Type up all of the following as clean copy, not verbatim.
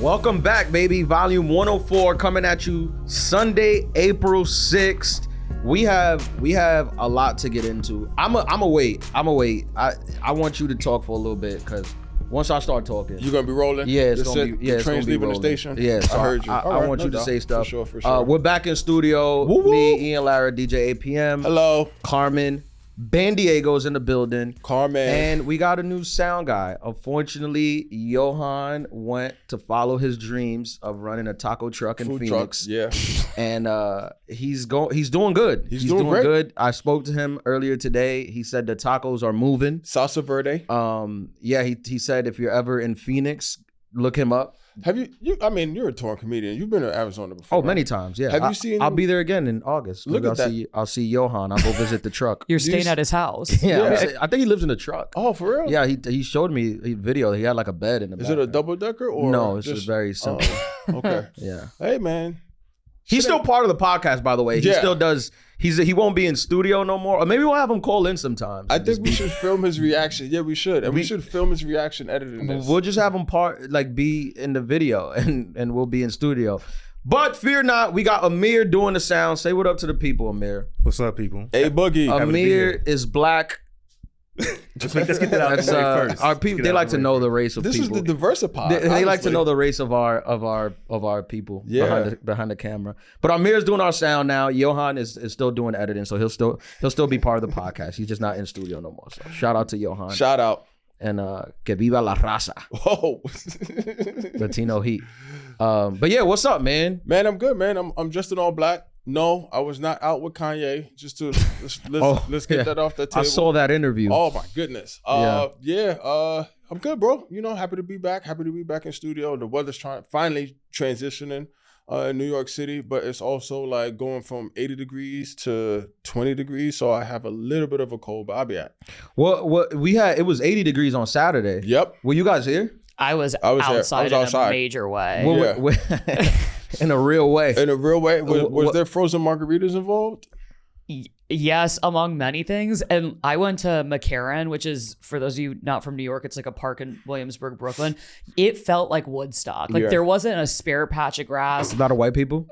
Welcome back, baby. Volume 104 coming at you Sunday, April 6th. We have a lot to get into. I'ma wait. I want you to talk for a little bit because once I start talking, you gonna be rolling. Yeah, it's gonna be. Yeah, the train's leaving the station. Yeah, so I heard you. I want you to say stuff. For sure. We're back in studio. Woo-woo. Me, Ian, Lara, DJ APM. Hello, Carmen. Ban Diego's in the building. Carmen. And we got a new sound guy. Unfortunately, Johan went to follow his dreams of running a taco truck in Phoenix. Trucks, yeah. And he's doing good. He's doing great. Good. I spoke to him earlier today. He said the tacos are moving. Salsa Verde. Yeah, he said if you're ever in Phoenix, look him up. Have you? I mean, you're a touring comedian. You've been to Arizona before. Oh, many times. Yeah. Have you seen? I'll be there again in August. Look at that. I'll see Johan. I'll go visit the truck. You're staying at his house. Yeah. I think he lives in the truck. Oh, for real? Yeah. He showed me a video. He had like a bed in the back. Is it a double decker or no? It's just very simple. Okay. Yeah. Hey, man. He's still part of the podcast, by the way. He still does. He won't be in studio no more. Or maybe we'll have him call in sometimes. I think we should film his reaction. Yeah, we should. And we should film his reaction editing this. We'll just have him be in the video and we'll be in studio. But fear not, we got Amir doing the sound. Say what up to the people, Amir. What's up, people? Hey, Boogie. Amir is black. Let's get that out of the way first. Our people, they like to know the race of this people. This is the Diversipod. They like to know the race of our people behind the camera. But Amir's doing our sound now. Johan is still doing editing, so he'll still be part of the podcast. He's just not in studio no more. So shout out to Johan. Shout out. And que viva la raza. Whoa. Latino heat. But yeah, what's up, man? Man, I'm good, man. I'm dressed in all black. No, I was not out with Kanye. Just to let's get that off the table. I saw that interview. Oh my goodness. I'm good, bro. You know, happy to be back. Happy to be back in studio. The weather's finally transitioning in New York City, but it's also like going from 80 degrees to 20 degrees. So I have a little bit of a cold, but I'll be at. What we had, it was 80 degrees on Saturday. Yep. Were you guys here? I was outside in a major way. In a real way. In a real way? Was there frozen margaritas involved? Yes, among many things. And I went to McCarran, which is, for those of you not from New York, it's like a park in Williamsburg, Brooklyn. It felt like Woodstock. Like there wasn't a spare patch of grass. A lot of white people?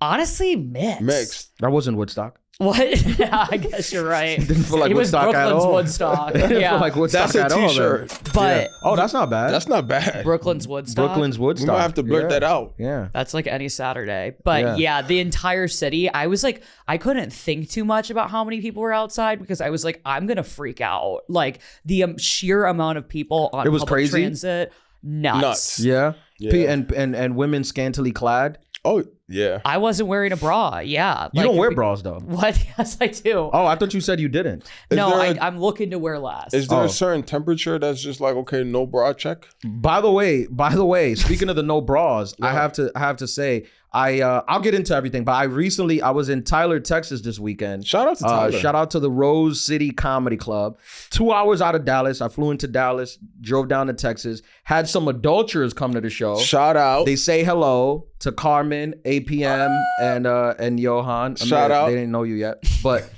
Honestly, mixed. That wasn't Woodstock. What? Yeah, I guess you're right. Didn't feel like it was Woodstock at all. Woodstock. Didn't Yeah. feel like Woodstock That's a at all. t-shirt. But oh, that's not bad. That's not bad. Brooklyn's Woodstock. Brooklyn's Woodstock. We might have to blurt that out. Yeah. That's like any Saturday. But yeah, the entire city, I was like, I couldn't think too much about how many people were outside because I was like, I'm going to freak out. Like the sheer amount of people on public crazy. Transit. Nuts. Yeah. And women scantily clad. Oh, yeah. I wasn't wearing a bra. Yeah. You don't wear bras though. What? Yes, I do. Oh, I thought you said you didn't. I'm looking to wear less. Is there a certain temperature that's just like, okay, no bra check? By the way, speaking of the no bras, I have to say, I'll get into everything, but I was in Tyler, Texas this weekend. Shout out to Tyler. Shout out to the Rose City Comedy Club. 2 hours out of Dallas. I flew into Dallas, drove down to Texas, had some adulterers come to the show. Shout out. They say hello to Carmen, APM, and Johan. Shout out. They didn't know you yet, but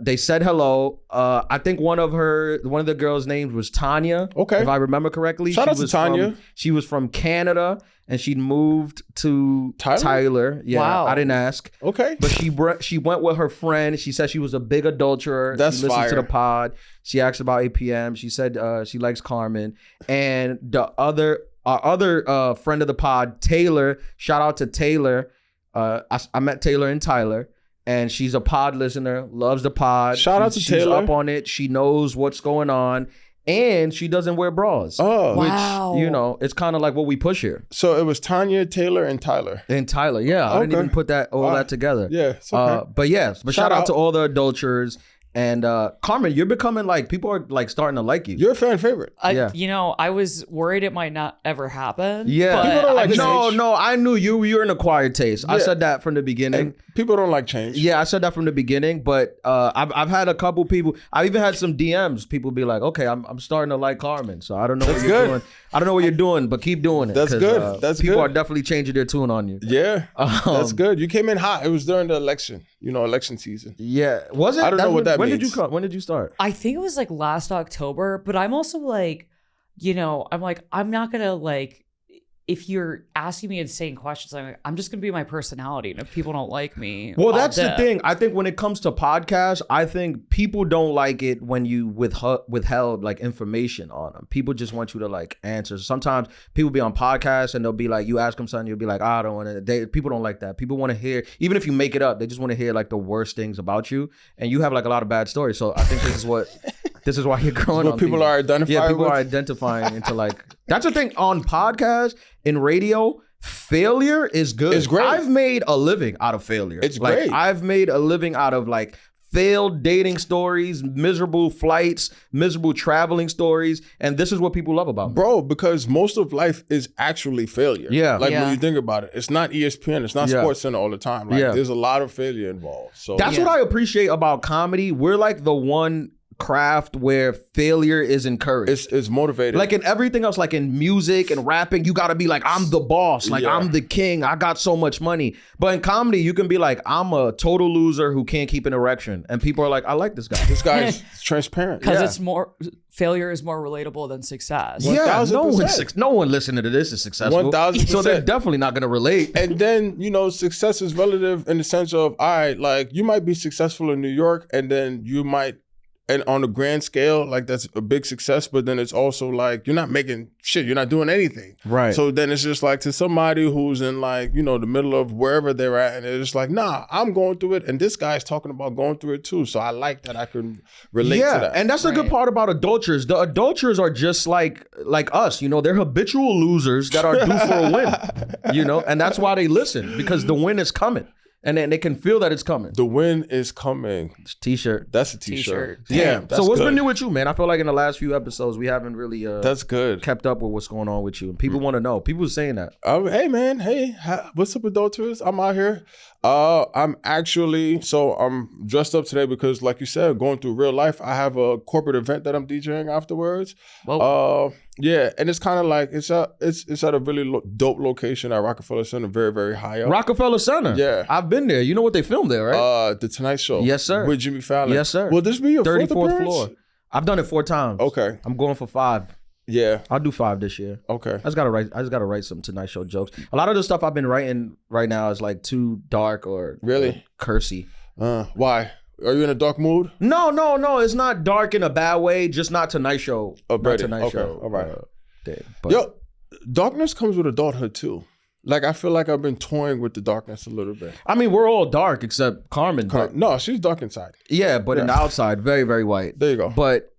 they said hello. I think one of the girls' names was Tanya. Okay. If I remember correctly. Shout out to Tanya. She was from Canada and she'd moved to Tyler. Yeah. Wow. I didn't ask. Okay. But she went with her friend. She said she was a big adulterer. That's she listened fire. to the pod. She asked about APM. She said she likes Carmen. And our other friend of the pod, Taylor, shout out to Taylor. I met Taylor in Tyler. And she's a pod listener, loves the pod. Shout out to Taylor. She's up on it. She knows what's going on. And she doesn't wear bras. Oh. Wow. Which, it's kind of like what we push here. So it was Tanya, Taylor, and Tyler. And Tyler, yeah. I didn't even put all that together. Yeah, it's okay. But shout out to all the adulterers. And Carmen, you're becoming like, people are like starting to like you. You're a fan favorite. I was worried it might not ever happen. Yeah. People don't like change. No, I knew you. You're an acquired taste. I said that from the beginning. And people don't like change. Yeah, I said that from the beginning, but I've had a couple people. I even had some DMs. People be like, "Okay, I'm starting to like Carmen." So I don't know what you're doing. I don't know what you're doing, but keep doing it. That's good. That's people good. are definitely changing their tune on you. Yeah, that's good. You came in hot. It was during the election. Election season. Yeah, was it? I don't know what that when means. Did you come? When did you start? I think it was like last October, but I'm also like, I'm like, I'm not gonna like, if you're asking me insane questions, I'm just gonna be my personality, and if people don't like me, well, that's the thing. I think when it comes to podcasts, I think people don't like it when you withheld like information on them. People just want you to like answer. Sometimes people be on podcasts and they'll be like, you ask them something, you'll be like, I don't want to. People don't like that. People want to hear, even if you make it up, they just want to hear like the worst things about you, and you have like a lot of bad stories. So I think this is what. This is why you're growing on people are identifying. Yeah, people with? are identifying into like. That's the thing on podcasts, in radio. Failure is good. It's great. I've made a living out of failure. It's like, great. I've made a living out of like failed dating stories, miserable flights, miserable traveling stories, and this is what people love about me. Bro, because most of life is actually failure. Yeah. Like when you think about it, it's not ESPN, it's not Sports Center all the time. Like there's a lot of failure involved. So that's what I appreciate about comedy. We're like the one craft where failure is encouraged. It's motivated. Like in everything else, like in music and rapping, you gotta be like, I'm the boss, like I'm the king, I got so much money. But in comedy, you can be like, I'm a total loser who can't keep an erection. And people are like, I like this guy. This guy is transparent. Because it's more, failure is more relatable than success. Yeah, no one listening to this is successful. 1000%. So they're definitely not gonna relate. And then, success is relative in the sense of, all right, like you might be successful in New York and then you might, and on a grand scale, like that's a big success, but then it's also like, you're not making shit, you're not doing anything. Right. So then it's just like to somebody who's in like, the middle of wherever they're at, and they're just like, nah, I'm going through it. And this guy's talking about going through it too. So I like that I can relate to that. And that's the good part about adulterers. The adulterers are just like us, they're habitual losers that are due for a win, and that's why they listen, because the win is coming. And then they can feel that it's coming. The win is coming. T-shirt. That's a t-shirt. Yeah. That's so what's good. been new with you, man? I feel like in the last few episodes, we haven't really that's good. kept up with what's going on with you. And people want to know. People are saying that. Hey, man. Hey, what's up, Adulterers? I'm out here. I'm dressed up today because, like you said, going through real life, I have a corporate event that I'm DJing afterwards. Whoa. Yeah, and it's kind of like it's at a really dope location at Rockefeller Center, very, very high up. Rockefeller Center. Yeah, I've been there. You know what they filmed there, right? The Tonight Show. Yes, sir. With Jimmy Fallon. Yes, sir. Will this be your 34th floor? I've done it 4 times. Okay, I'm going for 5. Yeah, I'll do 5 this year. Okay, I just gotta write some Tonight Show jokes. A lot of the stuff I've been writing right now is like too dark or really cursy. Why? Are you in a dark mood? No. It's not dark in a bad way. Just not Tonight Show. Not Tonight Show. All right. But yo, darkness comes with adulthood too. Like I feel like I've been toying with the darkness a little bit. I mean, we're all dark except Carmen. No, she's dark inside. Yeah, but in the outside, very, very white. There you go. But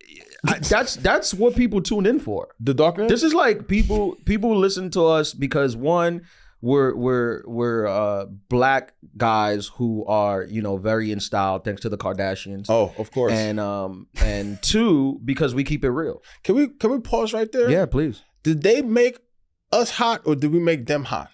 that's what people tune in for. The darkness. This is like people listen to us because one, we're black guys who are very in style thanks to the Kardashians. Oh, of course. And 2, because we keep it real. Can we pause right there? Yeah, please. Did they make us hot or did we make them hot?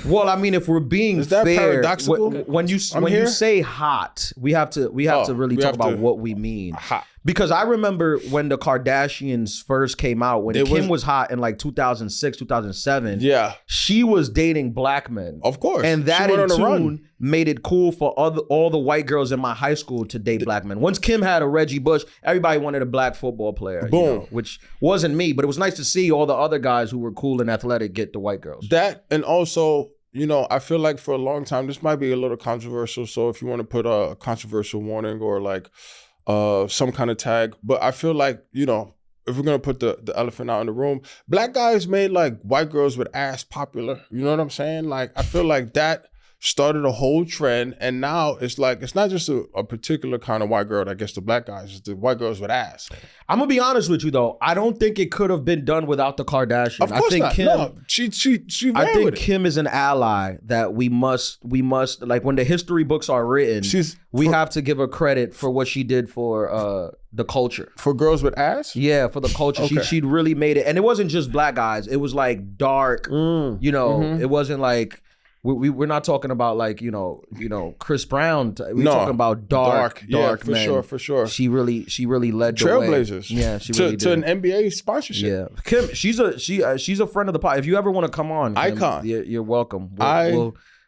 Well, I mean, if we're being is that fair, paradoxical? when you say hot, we have to really talk about what we mean. Hot. Because I remember when the Kardashians first came out, when Kim was hot in like 2006, 2007. Yeah, she was dating black men, of course, and that in tune made it cool for all the white girls in my high school to date black men. Once Kim had a Reggie Bush, everybody wanted a black football player. Boom, which wasn't me, but it was nice to see all the other guys who were cool and athletic get the white girls. That and also. I feel like for a long time, this might be a little controversial. So if you want to put a controversial warning or like some kind of tag, but I feel like, if we're going to put the elephant out in the room, black guys made like white girls with ass popular. You know what I'm saying? Like, I feel like that started a whole trend. And now it's like, it's not just a particular kind of white girl that gets the black guys. It's the white girls with ass. I'm going to be honest with you, though. I don't think it could have been done without the Kardashians. Of course not. Kim, no, she I think Kim is an ally that we must, like when the history books are written, we have to give her credit for what she did for the culture. For girls with ass? Yeah, for the culture. Okay. She'd really made it. And it wasn't just black guys. It was like dark, it wasn't like, we're not talking about like, Chris Brown. We're talking about dark yeah, men. For sure. She really led the way. Trailblazers. Yeah, she really did. To an NBA sponsorship. Yeah. Kim, she's a friend of the pod. If you ever want to come on, Kim, icon. You're welcome.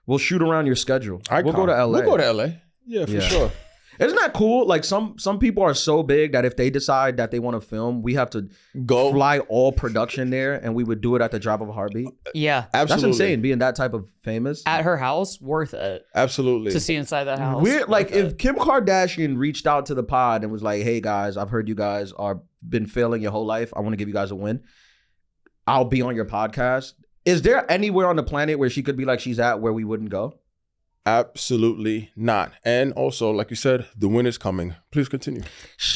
We'll shoot around your schedule. Icon. We'll go to LA. We'll go to LA. Yeah, for sure. Isn't that cool? Like some people are so big that if they decide that they want to film, we have to fly all production there, and we would do it at the drop of a heartbeat. Yeah, absolutely. That's insane. Being that type of famous at her house, worth it. Absolutely. To see inside that house. We're like, if Kim Kardashian reached out to the pod and was like, "Hey guys, I've heard you guys are been failing your whole life. I want to give you guys a win. I'll be on your podcast." Is there anywhere on the planet where she could be like she's at where we wouldn't go? Absolutely not. And also, like you said, the win is coming. Please continue.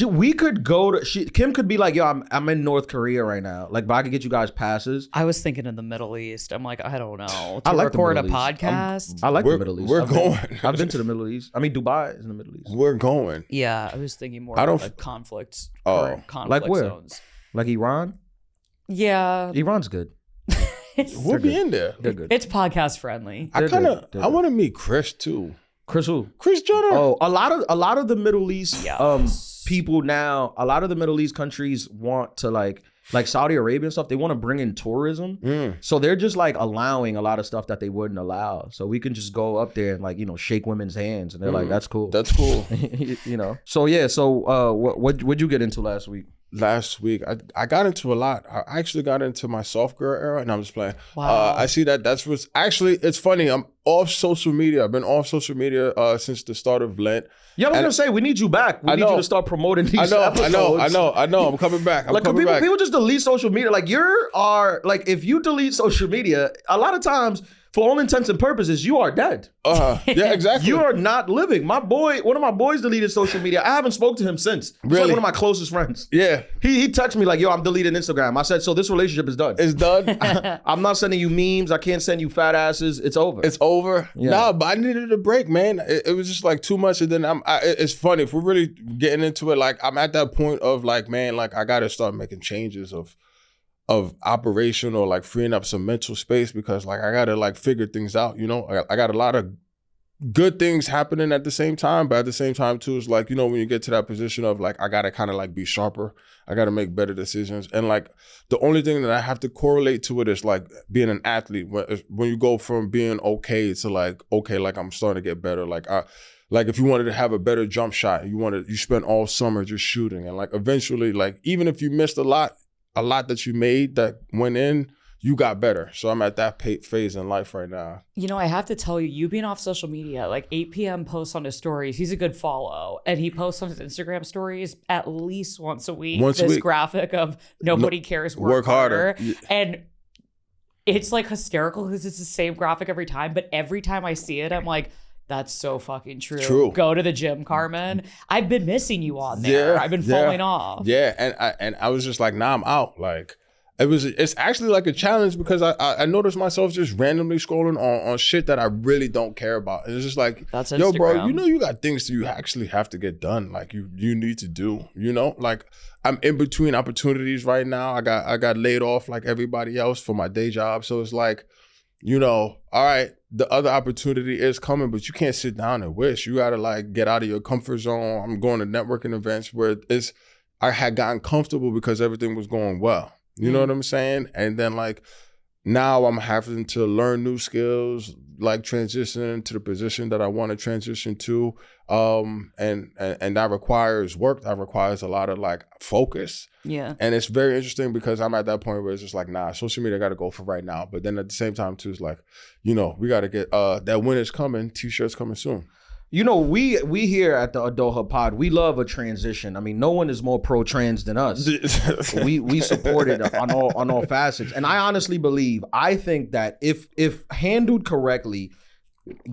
We could go to. Kim could be like, "Yo, I'm in North Korea right now. Like, but I could get you guys passes." I was thinking in the Middle East. I'm like, I don't know. I like record the a Middle East. podcast. I like the Middle East. We're going. I've been to the Middle East. I mean, Dubai is in the Middle East. We're going. Yeah, I was thinking more like conflicts. Conflict like where? Zones. Like Iran? Yeah. Iran's good. We'll be in there. They're good. It's podcast friendly. I want to meet Chris too. Chris who? Chris Jenner. Oh, a lot of the Middle East people now, a lot of the Middle East countries want to like Saudi Arabia and stuff, they want to bring in tourism. So they're just like allowing a lot of stuff that they wouldn't allow. So we can just go up there and like, you know, shake women's hands and they're like, that's cool. That's cool. You know. So yeah, so what'd you get into last week? Last week, I got into a lot. I actually got into my soft girl era, and I'm just playing. Wow. I see that's what's actually, it's funny. I'm off social media. I've been off social media since the start of Lent. Yeah, I was gonna say we need you back. We need you to start promoting these episodes. I know. I'm coming back. People just delete social media. Like if you delete social media, a lot of times, for all intents and purposes, you are dead. Yeah, exactly. You are not living. One of my boys deleted social media. I haven't spoke to him since. He's like one of my closest friends. Yeah. He texted me like, "Yo, I'm deleting Instagram." I said, "So this relationship is done." It's done. I'm not sending you memes. I can't send you fat asses. It's over. It's over. Yeah. Nah, but I needed a break, man. It was just like too much. And then it's funny, if we're really getting into it, like I'm at that point of like, man, like I got to start making changes of operation or like freeing up some mental space, because like I gotta like figure things out, you know. I got a lot of good things happening at the same time, but at the same time too, it's like, you know, when you get to that position of like I gotta kind of like be sharper, I gotta make better decisions, and like the only thing that I have to correlate to it is like being an athlete. When you go from being okay to like I'm starting to get better, like if you wanted to have a better jump shot, you spent all summer just shooting, and like eventually, like even if you missed a lot that you made that went in, you got better. So I'm at that phase in life right now. You know, I have to tell you being off social media, like 8 p.m. posts on his stories. He's a good follow. And he posts on his Instagram stories at least once a week. Graphic of nobody cares, work harder. Yeah. And it's like hysterical because it's the same graphic every time. But every time I see it, I'm like, that's so fucking true. Go to the gym, Carmen. I've been missing you on there. I've been falling off. Yeah, and I was just like, nah, I'm out. Like it's actually like a challenge, because I noticed myself just randomly scrolling on shit that I really don't care about. And it's just like, that's Instagram. Yo, bro, you know you got things that you actually have to get done. Like you need to do, you know? Like I'm in between opportunities right now. I got laid off like everybody else for my day job. So it's like, you know, all right, the other opportunity is coming, but you can't sit down and wish. You gotta like get out of your comfort zone. I'm going to networking events where I had gotten comfortable because everything was going well. You know what I'm saying? And then like now I'm having to learn new skills, like transitioning to the position that I want to transition to. And that requires work. That requires a lot of like focus. Yeah. And it's very interesting because I'm at that point where it's just like, nah, social media got to go for right now. But then at the same time too, it's like, you know, we got to get that win is coming. T-shirts coming soon. You know, we here at the Adulthood Pod, we love a transition. I mean, no one is more pro-trans than us. we support it on all facets. And I think that if handled correctly,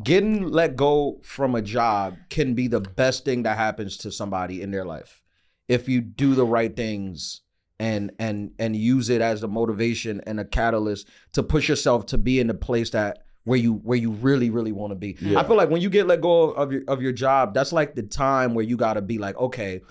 getting let go from a job can be the best thing that happens to somebody in their life. If you do the right things and use it as a motivation and a catalyst to push yourself to be in the place that where you really, really want to be. Yeah. I feel like when you get let go of your job, that's like the time where you got to be like, okay,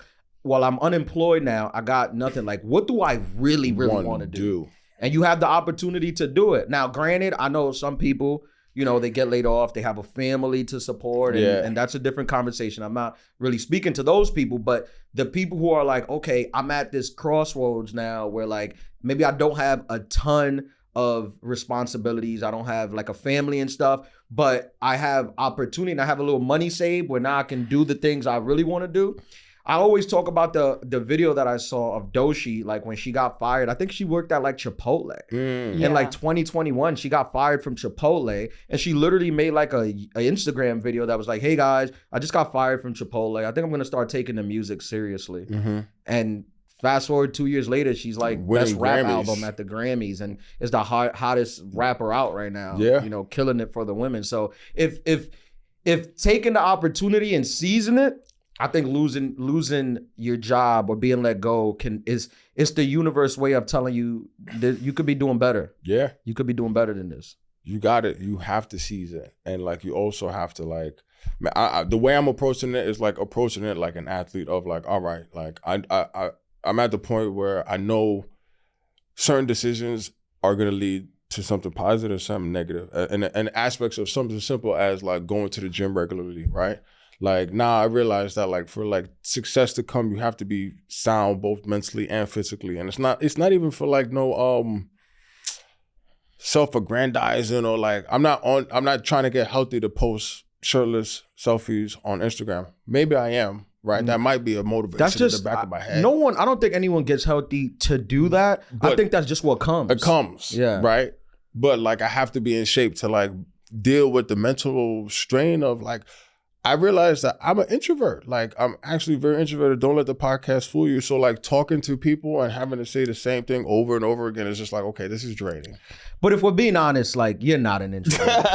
well, I'm unemployed now. I got nothing. Like, what do I really want to do? And you have the opportunity to do it. Now, granted, I know some people, you know, they get laid off. They have a family to support. And that's a different conversation. I'm not really speaking to those people, but the people who are like, okay, I'm at this crossroads now where like, maybe I don't have a ton of responsibilities. I don't have like a family and stuff, but I have opportunity and I have a little money saved where now I can do the things I really want to do. I always talk about the video that I saw of Doshi, like when she got fired. I think she worked at like Chipotle. In like 2021, she got fired from Chipotle, and she literally made like a Instagram video that was like, hey guys, I just got fired from Chipotle. I think I'm gonna start taking the music seriously. And fast forward 2 years later, she's like best rap album at the Grammys, and is the hottest rapper out right now. Yeah, you know, killing it for the women. So if taking the opportunity and seizing it, I think losing your job or being let go it's the universe way of telling you that you could be doing better. Yeah, you could be doing better than this. You got it. You have to seize it, and like you also have to like. The way I'm approaching it is like approaching it like an athlete of like, all right, like I'm at the point where I know certain decisions are gonna lead to something positive, something negative, and aspects of something as simple as like going to the gym regularly, right? Like now I realize that like for like success to come, you have to be sound both mentally and physically. And it's not even for like no self-aggrandizing or like I'm not trying to get healthy to post shirtless selfies on Instagram. Maybe I am, right? That might be a motivation. That's just in the back of my head. I don't think anyone gets healthy to do that. But I think that's just what comes. It comes. Yeah. Right. But like I have to be in shape to like deal with the mental strain of like I realized that I'm an introvert. Like, I'm actually very introverted. Don't let the podcast fool you. So, like, talking to people and having to say the same thing over and over again is just like, okay, this is draining. But if we're being honest, like, you're not an introvert.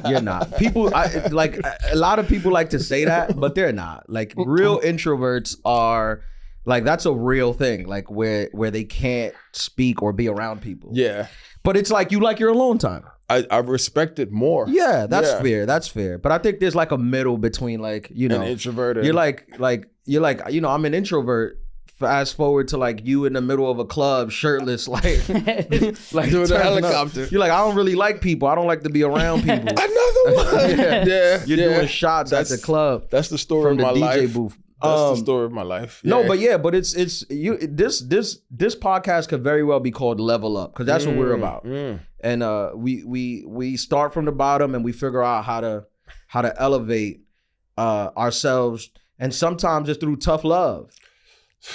You're not. People, like, a lot of people like to say that, but they're not. Like, real introverts are, like, that's a real thing. Like, where they can't speak or be around people. Yeah. But it's like, you like your alone time. I respect it more. Yeah, that's fair. That's fair. But I think there's like a middle between like, you know, an introvert. You're like, you know, I'm an introvert. Fast forward to like you in the middle of a club, shirtless, like doing a helicopter. You're like, I don't really like people. I don't like to be around people. Another one. You're doing shots at the club. That's the story of my DJ life. Booth. That's the story of my life. No, but it's you. This podcast could very well be called Level Up because that's what we're about. And we start from the bottom and we figure out how to elevate ourselves, and sometimes it's through tough love.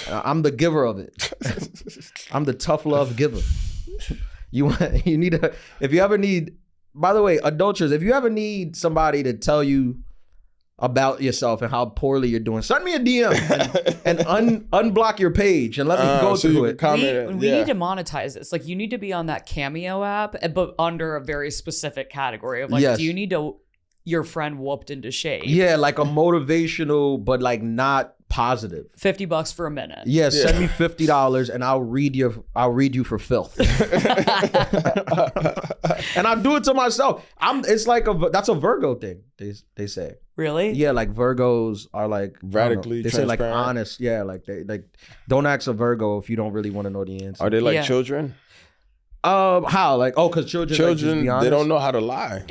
I'm the giver of it. I'm the tough love giver. You need if you ever need. By the way, adulterers, if you ever need somebody to tell you about yourself and how poorly you're doing, send me a DM and unblock your page and let me go through it. We need to monetize this. Like, you need to be on that Cameo app, but under a very specific category of like, do you need your friend whooped into shape? Yeah, like a motivational, but like not positive. $50 for a minute. Yeah, send me $50 and I'll read you for filth. And I do it to myself. It's like that's a Virgo thing. They say. Really? Yeah, like Virgos are like radically. They say like honest. Yeah, like they like don't ask a Virgo if you don't really want to know the answer. Are they like children? How? Like, because children like, they don't know how to lie.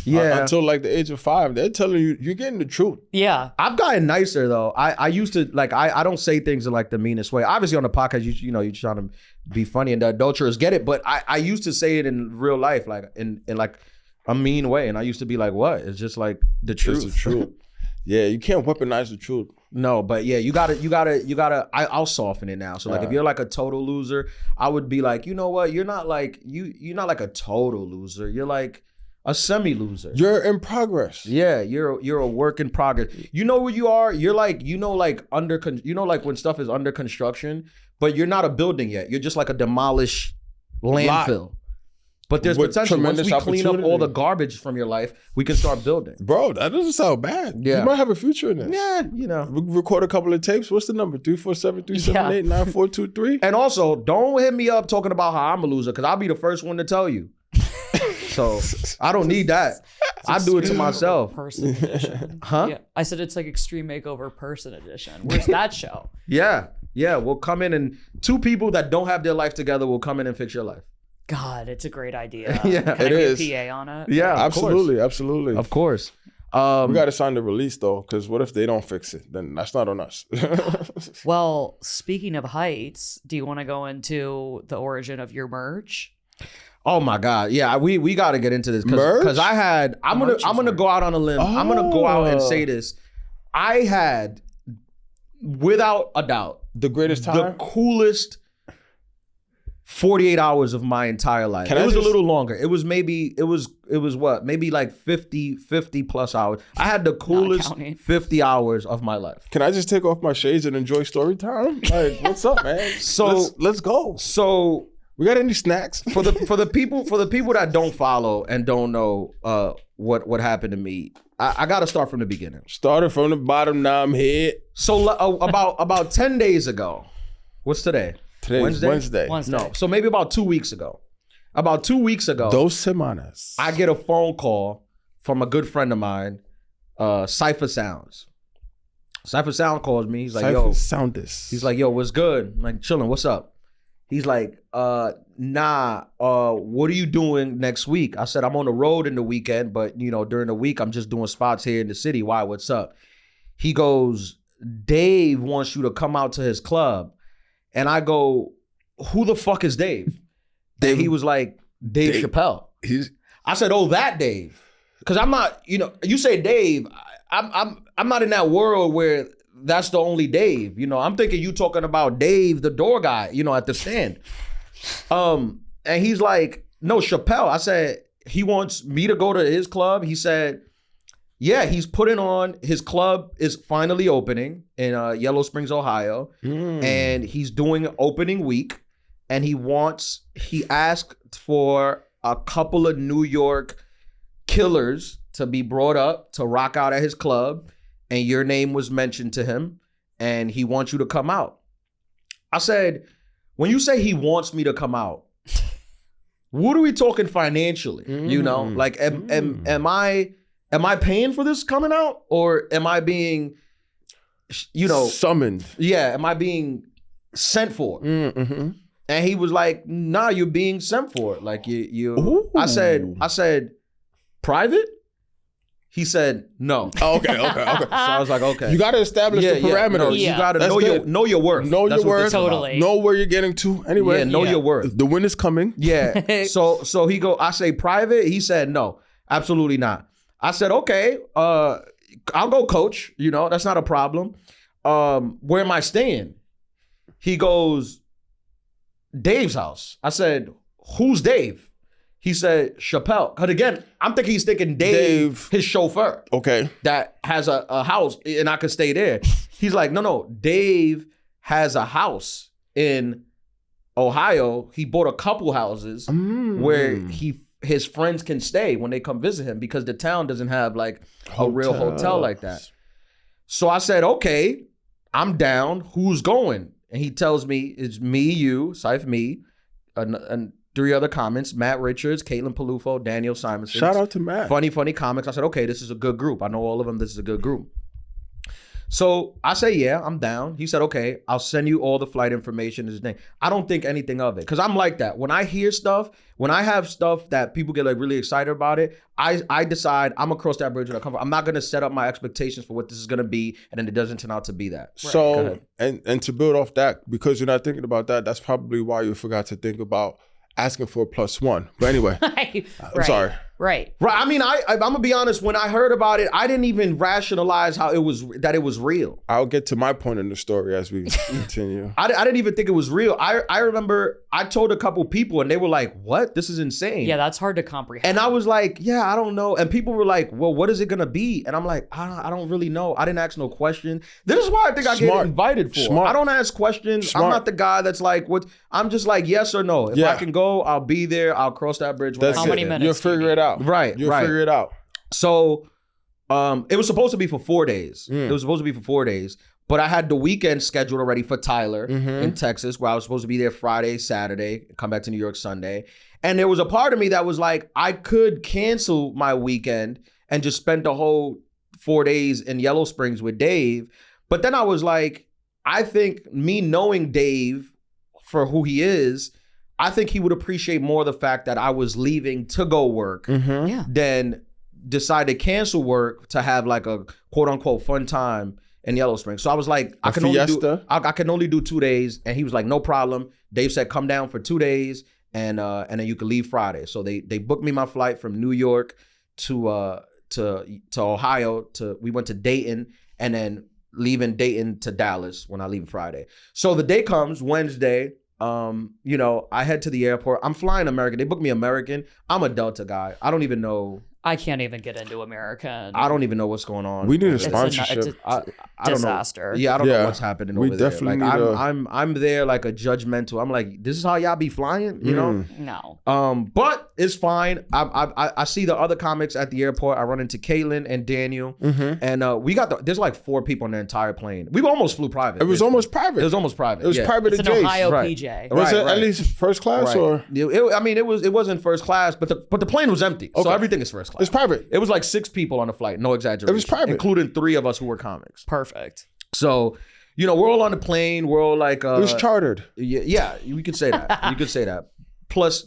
Yeah. Until like the age of 5, they're telling you you're getting the truth. Yeah. I've gotten nicer though. I used to like I don't say things in like the meanest way. Obviously on the podcast, you know, you're trying to be funny and the adulterers get it, but I used to say it in real life, like in like a mean way. And I used to be like, what? It's just like the truth. It's the truth. Yeah, you can't weaponize the truth. No, but yeah, you gotta. I'll soften it now. So like, if you're like a total loser, I would be like, you know what? You're not like you're not like a total loser. You're like a semi loser. You're in progress. Yeah, you're a work in progress. You know where you are. You're like, you know, like like when stuff is under construction, but you're not a building yet. You're just like a demolished landfill. But there's potential. Once we clean up all the garbage from your life, we can start building. Bro, that doesn't sound bad. Yeah. You might have a future in this. Yeah, you know. We record a couple of tapes. What's the number? 347-378-9423. And also, don't hit me up talking about how I'm a loser, because I'll be the first one to tell you. So I don't need that. I do it to myself. Person edition. Huh? Yeah. I said it's like Extreme Makeover Person Edition. Where's that show? Yeah. We'll come in and 2 people that don't have their life together will come in and fix your life. God, it's a great idea. Yeah, Can I get PA on it? Yeah, absolutely. Of course. We got to sign the release though, because what if they don't fix it? Then that's not on us. Well, speaking of heights, do you want to go into the origin of your merch? Oh my God. Yeah, we got to get into this because I'm gonna go out on a limb. I'm gonna go out and say this. I had, without a doubt, the greatest time, the coolest 48 hours of my entire life. It was a little longer. It was what? Maybe like 50 plus hours. I had the coolest 50 hours of my life. Can I just take off my shades and enjoy story time? Like, what's up, man? So let's go. So we got any snacks for the people that don't follow and don't know what happened to me? I got to start from the beginning. Started from the bottom. Now I'm here. So about 10 days ago. What's today? Today's Wednesday. No, so maybe about 2 weeks ago. About 2 weeks ago. 2 semanas. I get a phone call from a good friend of mine, Cypher Sounds. Cypher Sound calls me. He's like, yo. He's like, yo, what's good? I'm like, chilling, what's up? He's like, what are you doing next week? I said, I'm on the road in the weekend, but during the week, I'm just doing spots here in the city. Why, what's up? He goes, Dave wants you to come out to his club. And I go, who the fuck is Dave? And he was like, Dave Chapelle. I said, oh, that Dave. Because I'm not, you say Dave, I'm not in that world where that's the only Dave. I'm thinking you talking about Dave, the door guy, at the stand. And he's like, no, Chapelle. I said, he wants me to go to his club. He said, yeah, he's putting on, his club is finally opening in Yellow Springs, Ohio. And he's doing opening week. And he asked for a couple of New York killers to be brought up to rock out at his club. And your name was mentioned to him. And he wants you to come out. I said, when you say he wants me to come out, what are we talking financially? Like, am I paying for this coming out, or am I being, summoned? Yeah, am I being sent for? Mm-hmm. And he was like, "Nah, you're being sent for. Like you." Ooh. I said, private. He said no. Oh, okay. So I was like, okay. You got to establish the parameters. You got to know your worth. Know your worth. Totally. Know where you're getting to. Anyway, know your worth. The win is coming. Yeah. So I say private. He said no, absolutely not. I said, okay, I'll go coach. That's not a problem. Where am I staying? He goes, Dave's house. I said, who's Dave? He said, Chapelle. Because again, I'm thinking he's thinking Dave, his chauffeur. Okay. That has a house and I could stay there. He's like, no, Dave has a house in Ohio. He bought a couple houses where his friends can stay when they come visit him because the town doesn't have like a real hotel like that. So I said, okay, I'm down. Who's going? And he tells me it's me, you, Saif, me, and 3 other comics, Matt Richards, Caitlin Palufo, Daniel Simonson. Shout out to Matt. Funny comics. I said, okay, this is a good group. I know all of them. This is a good group. So I say, yeah, I'm down. He said, okay, I'll send you all the flight information. His name. I don't think anything of it. Because I'm like that. When I hear stuff, when I have stuff that people get like really excited about it, I decide I'm going to cross that bridge when I come from. I'm not going to set up my expectations for what this is going to be, and then it doesn't turn out to be that. Right. So, and to build off that, because you're not thinking about that, that's probably why you forgot to think about asking for a +1. But anyway, I'm sorry. Right. I mean, I'm gonna be honest. When I heard about it, I didn't even rationalize how it was real. I'll get to my point in the story as we continue. I didn't even think it was real. I remember I told a couple people and they were like, "What? This is insane." Yeah, that's hard to comprehend. And I was like, "Yeah, I don't know." And people were like, "Well, what is it gonna be?" And I'm like, "I don't really know. I didn't ask no question." This is why I think I get invited for. Smart. I don't ask questions. I'm not the guy that's like, "What?" I'm just like, yes or no. If I can go, I'll be there. I'll cross that bridge. How many minutes? You'll figure it out. Right. You'll figure it out. So it was supposed to be for 4 days. It was supposed to be for 4 days. But I had the weekend scheduled already for Tyler in Texas, where I was supposed to be there Friday, Saturday, come back to New York Sunday. And there was a part of me that was like, I could cancel my weekend and just spend the whole 4 days in Yellow Springs with Dave. But then I was like, I think me knowing Dave for who he is, I think he would appreciate more the fact that I was leaving to go work than decide to cancel work to have like a quote unquote fun time in Yellow Springs. So I was like, I can only do 2 days. And he was like, no problem. Dave said, come down for 2 days and then you could leave Friday. So they booked me my flight from New York to Ohio. We went to Dayton, and then leaving Dayton to Dallas when I leave Friday. So the day comes Wednesday. I head to the airport. I'm flying American. They booked me American. I'm a Delta guy. I don't even know. I can't even get into American. I don't even know what's going on. We need a sponsorship. I don't disaster. Know. Yeah, I don't know what's happening over there. Definitely like I'm there like a judgmental. I'm like, this is how y'all be flying, you know? No. But it's fine. I see the other comics at the airport. I run into Caitlin and Daniel, and we got there's like 4 people on the entire plane. We almost flew private. It was almost private. It was almost private. It was private. It's an Ohio PJ. Was it at least first class or? It wasn't first class, but the plane was empty, so everything is first class. It's private. It was like 6 people on the flight, no exaggeration. It was private, including 3 of us who were comics. Perfect. So, we're all on the plane. We're all like, it was chartered. Yeah, we could say that. You could say that. Plus,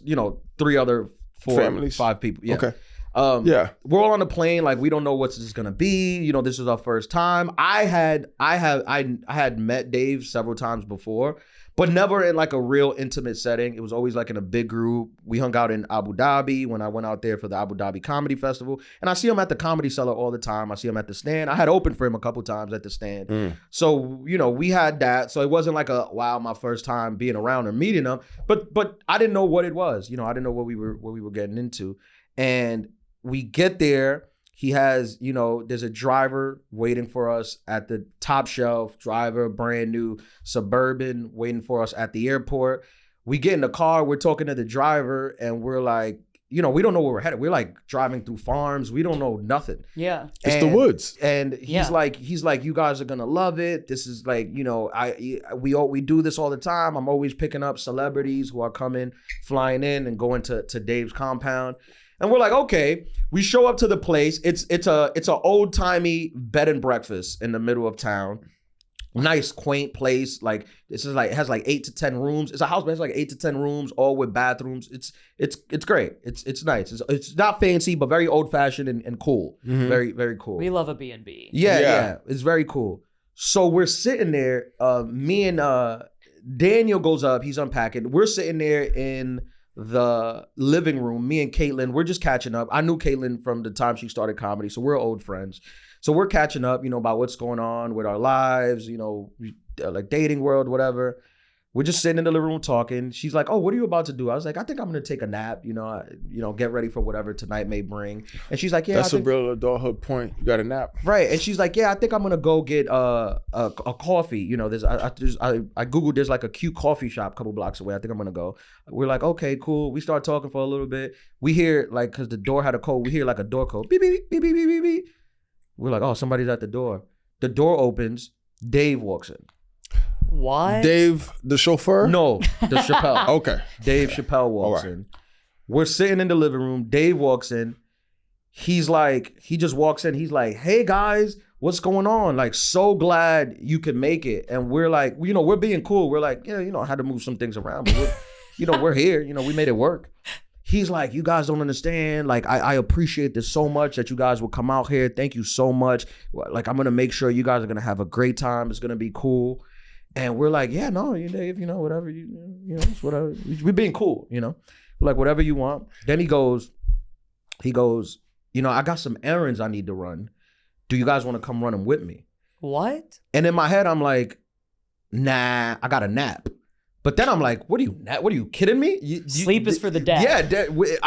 3 other 4 families, 5 people. Yeah. Okay. We're all on the plane. Like, we don't know what this is gonna be. This is our first time. I had met Dave several times before, but never in like a real intimate setting. It was always like in a big group. We hung out in Abu Dhabi when I went out there for the Abu Dhabi Comedy Festival. And I see him at the Comedy Cellar all the time. I see him at the stand. I had opened for him a couple times at the stand. So, we had that. So it wasn't like my first time being around or meeting him. But I didn't know what it was. I didn't know what we were getting into. And we get there. He has, there's a driver waiting for us at the top shelf, driver, brand new Suburban waiting for us at the airport. We get in the car, we're talking to the driver, and we're like, we don't know where we're headed. We're like driving through farms. We don't know nothing. Yeah. It's the woods. And he's like, you guys are going to love it. This is like, we do this all the time. I'm always picking up celebrities who are flying in and going to Dave's compound. And we're like, okay. We show up to the place. It's a old timey bed and breakfast in the middle of town. Nice, quaint place. Like this is like it has like 8 to 10 rooms. It's a house that has like 8 to 10 rooms, all with bathrooms. It's great. It's nice. It's not fancy, but very old fashioned and cool. Very, very cool. We love a B&B. Yeah. It's very cool. So we're sitting there. Me and Daniel goes up. He's unpacking. We're sitting there in the living room, me and Caitlin, we're just catching up. I knew Caitlin from the time she started comedy, so we're old friends. So we're catching up, about what's going on with our lives, like dating world, whatever. We're just sitting in the living room talking. She's like, "Oh, what are you about to do?" I was like, "I think I'm gonna take a nap. Get ready for whatever tonight may bring." And she's like, "Yeah, that's a real adulthood point. You got a nap, right?" And she's like, "Yeah, I think I'm gonna go get a coffee. I googled there's like a cute coffee shop a couple blocks away. I think I'm gonna go." We're like, "Okay, cool." We start talking for a little bit. We hear like, cause the door had a code. We hear like a door code. Beep beep beep beep beep beep beep. We're like, "Oh, somebody's at the door." The door opens. Dave walks in. What? Dave, the chauffeur? No, the Chapelle. Okay. Dave Chapelle walks in. We're sitting in the living room. Dave walks in. He just walks in. He's like, "Hey guys, what's going on? Like, so glad you could make it." And we're like, we're being cool. We're like, I had to move some things around, but we're here. We made it work. He's like, "You guys don't understand. Like, I appreciate this so much that you guys will come out here. Thank you so much. Like, I'm gonna make sure you guys are gonna have a great time. It's gonna be cool." And we're like, "Yeah, no, Dave, whatever, it's whatever. We're being cool, We're like, whatever you want." Then he goes, "I got some errands I need to run. Do you guys want to come run them with me?" What? And in my head, I'm like, "Nah, I got a nap." But then I'm like, what are you kidding me? Sleep is for the dead. Yeah,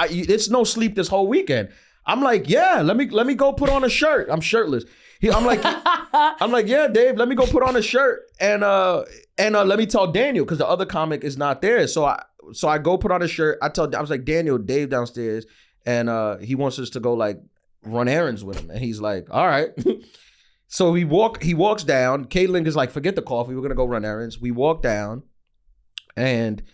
it's no sleep this whole weekend. I'm like, "Yeah, let me go put on a shirt." I'm shirtless. I'm like, "Yeah, Dave, let me go put on a shirt and let me tell Daniel," because the other comic is not there. So I go put on a shirt. I was like, "Daniel, Dave downstairs, and he wants us to go like run errands with him." And he's like, "All right." So he walks down. Caitlin is like, "Forget the coffee. We're gonna go run errands." We walk down, and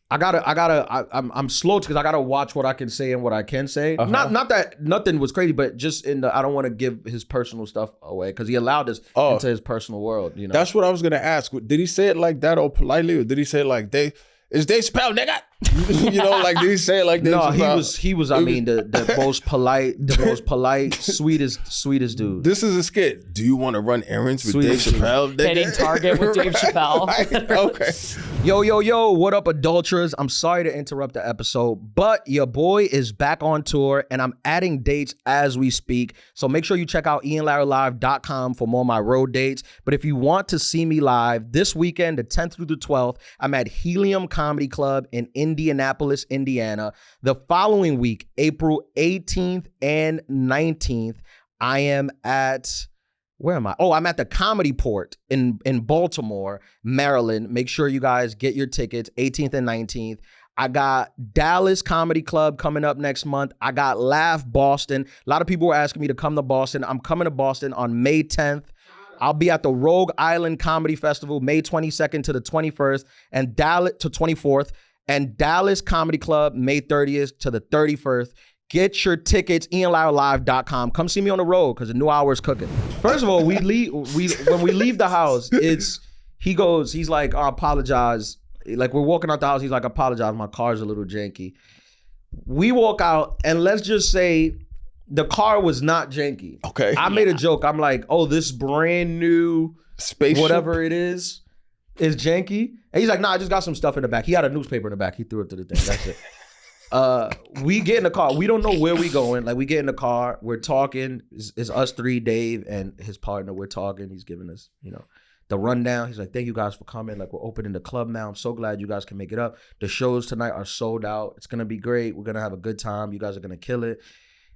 I'm slow because I gotta watch what I can say and what I can say. Not that nothing was crazy, but just I don't want to give his personal stuff away because he allowed us into his personal world. That's what I was gonna ask. Did he say it like that or politely, or did he say it like, "It's Dave Chapelle, nigga"? You know, like did he say it like this? No, he was. I mean, the most polite, sweetest dude. This is a skit. Do you want to run errands with Dave Chapelle? Hitting Target with Dave Chapelle. Okay. Yo, what up, adulterers? I'm sorry to interrupt the episode, but your boy is back on tour and I'm adding dates as we speak. So make sure you check out ianlaralive.com for more of my road dates. But if you want to see me live this weekend, the 10th through the 12th, I'm at Helium Comedy Club in Indianapolis, Indiana. The following week, April 18th and 19th, I am at... Where am I? Oh, I'm at the Comedy Port in Baltimore, Maryland. Make sure you guys get your tickets, 18th and 19th. I got Dallas Comedy Club coming up next month. I got Laugh Boston. A lot of people were asking me to come to Boston. I'm coming to Boston on May 10th. I'll be at the Rogue Island Comedy Festival, May 22nd to the 21st, and Dallas to 24th, and Dallas Comedy Club, May 30th to the 31st. Get your tickets, ianlaralive.com. Come see me on the road because the new hour is cooking. First of all, when we leave the house, he's like, I apologize. Like we're walking out the house, he's like, I apologize, my car's a little janky. We walk out and let's just say the car was not janky. Okay. I made a joke. I'm like, oh, this brand new spaceship, whatever it is janky. And he's like, nah, I just got some stuff in the back. He had a newspaper in the back. He threw it to the thing. That's it. We get in the car. We don't know where we going. Like we get in the car. We're talking. It's us three, Dave and his partner. We're talking. He's giving us, the rundown. He's like, thank you guys for coming. Like we're opening the club now. I'm so glad you guys can make it up. The shows tonight are sold out. It's going to be great. We're going to have a good time. You guys are going to kill it.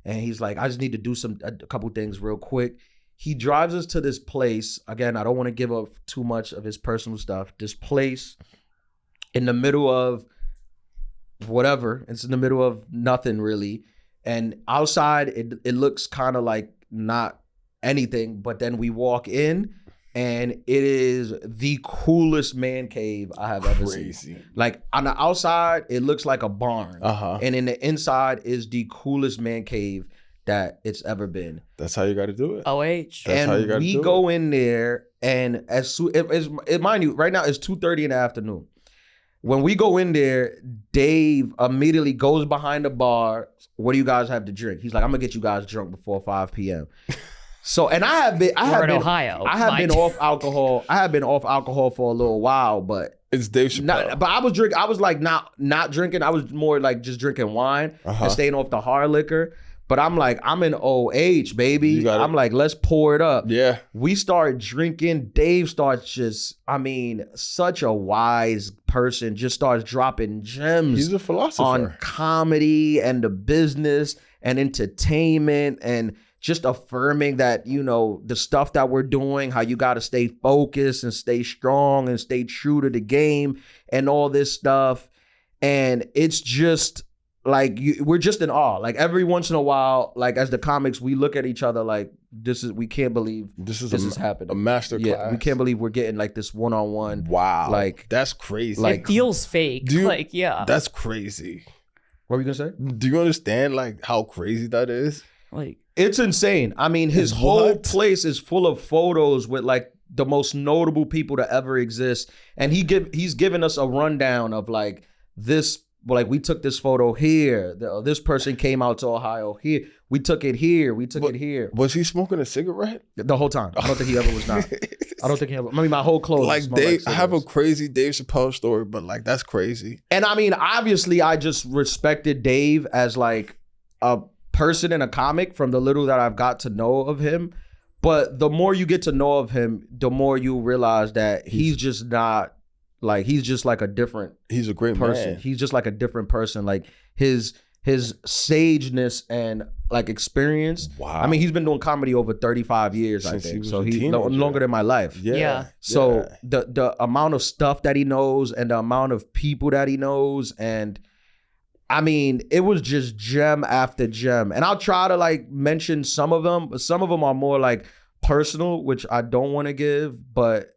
And he's like, I just need to do a couple things real quick. He drives us to this place. Again, I don't want to give up too much of his personal stuff. This place in the middle of whatever. It's in the middle of nothing really. And outside, it looks kind of like not anything. But then we walk in and it is the coolest man cave I have ever seen. Like on the outside, it looks like a barn. And in the inside is the coolest man cave that it's ever been. That's how you got to do it. OH. That's how you got to do it. We go in there and as soon, mind you, right now it's 2:30 in the afternoon. When we go in there, Dave immediately goes behind the bar. What do you guys have to drink? He's like, I'm gonna get you guys drunk before 5 p.m. So, and I have been off alcohol. I have been off alcohol for a little while, but it's Dave Chapelle. But I was drinking. I was like not drinking. I was more like just drinking wine and staying off the hard liquor. But I'm like, I'm in OH, baby. I'm like, let's pour it up. Yeah. We start drinking. Dave starts such a wise person, just starts dropping gems. He's a philosopher. On comedy and the business and entertainment and just affirming that, the stuff that we're doing, how you got to stay focused and stay strong and stay true to the game and all this stuff. And it's just... like we're just in awe. Like every once in a while, like as the comics, we look at each other like we can't believe this is happening. A master class. Yeah, we can't believe we're getting like this one-on-one. Wow. Like that's crazy. Like, it feels fake. That's crazy. What were you gonna say? Do you understand like how crazy that is? Like it's insane. I mean, his whole place is full of photos with like the most notable people to ever exist. And he's given us a rundown of like this. Like we took this photo here. This person came out to Ohio here. We took it here. We took it here. Was he smoking a cigarette the whole time? I don't think he ever was not. I don't think he ever. I mean, my whole clothes. Like Dave, I have a crazy Dave Chapelle story, but like that's crazy. And I mean, obviously, I just respected Dave as like a person and a comic from the little that I've got to know of him. But the more you get to know of him, the more you realize that he's just not. Like he's just like a different. He's a great person. Man. He's just like a different person. Like his sageness and like experience. Wow. I mean, he's been doing comedy over 35 years. Since I think so. He's longer than my life. Yeah. So the amount of stuff that he knows and the amount of people that he knows, and I mean, it was just gem after gem. And I'll try to like mention some of them, but some of them are more like personal, which I don't want to give, but.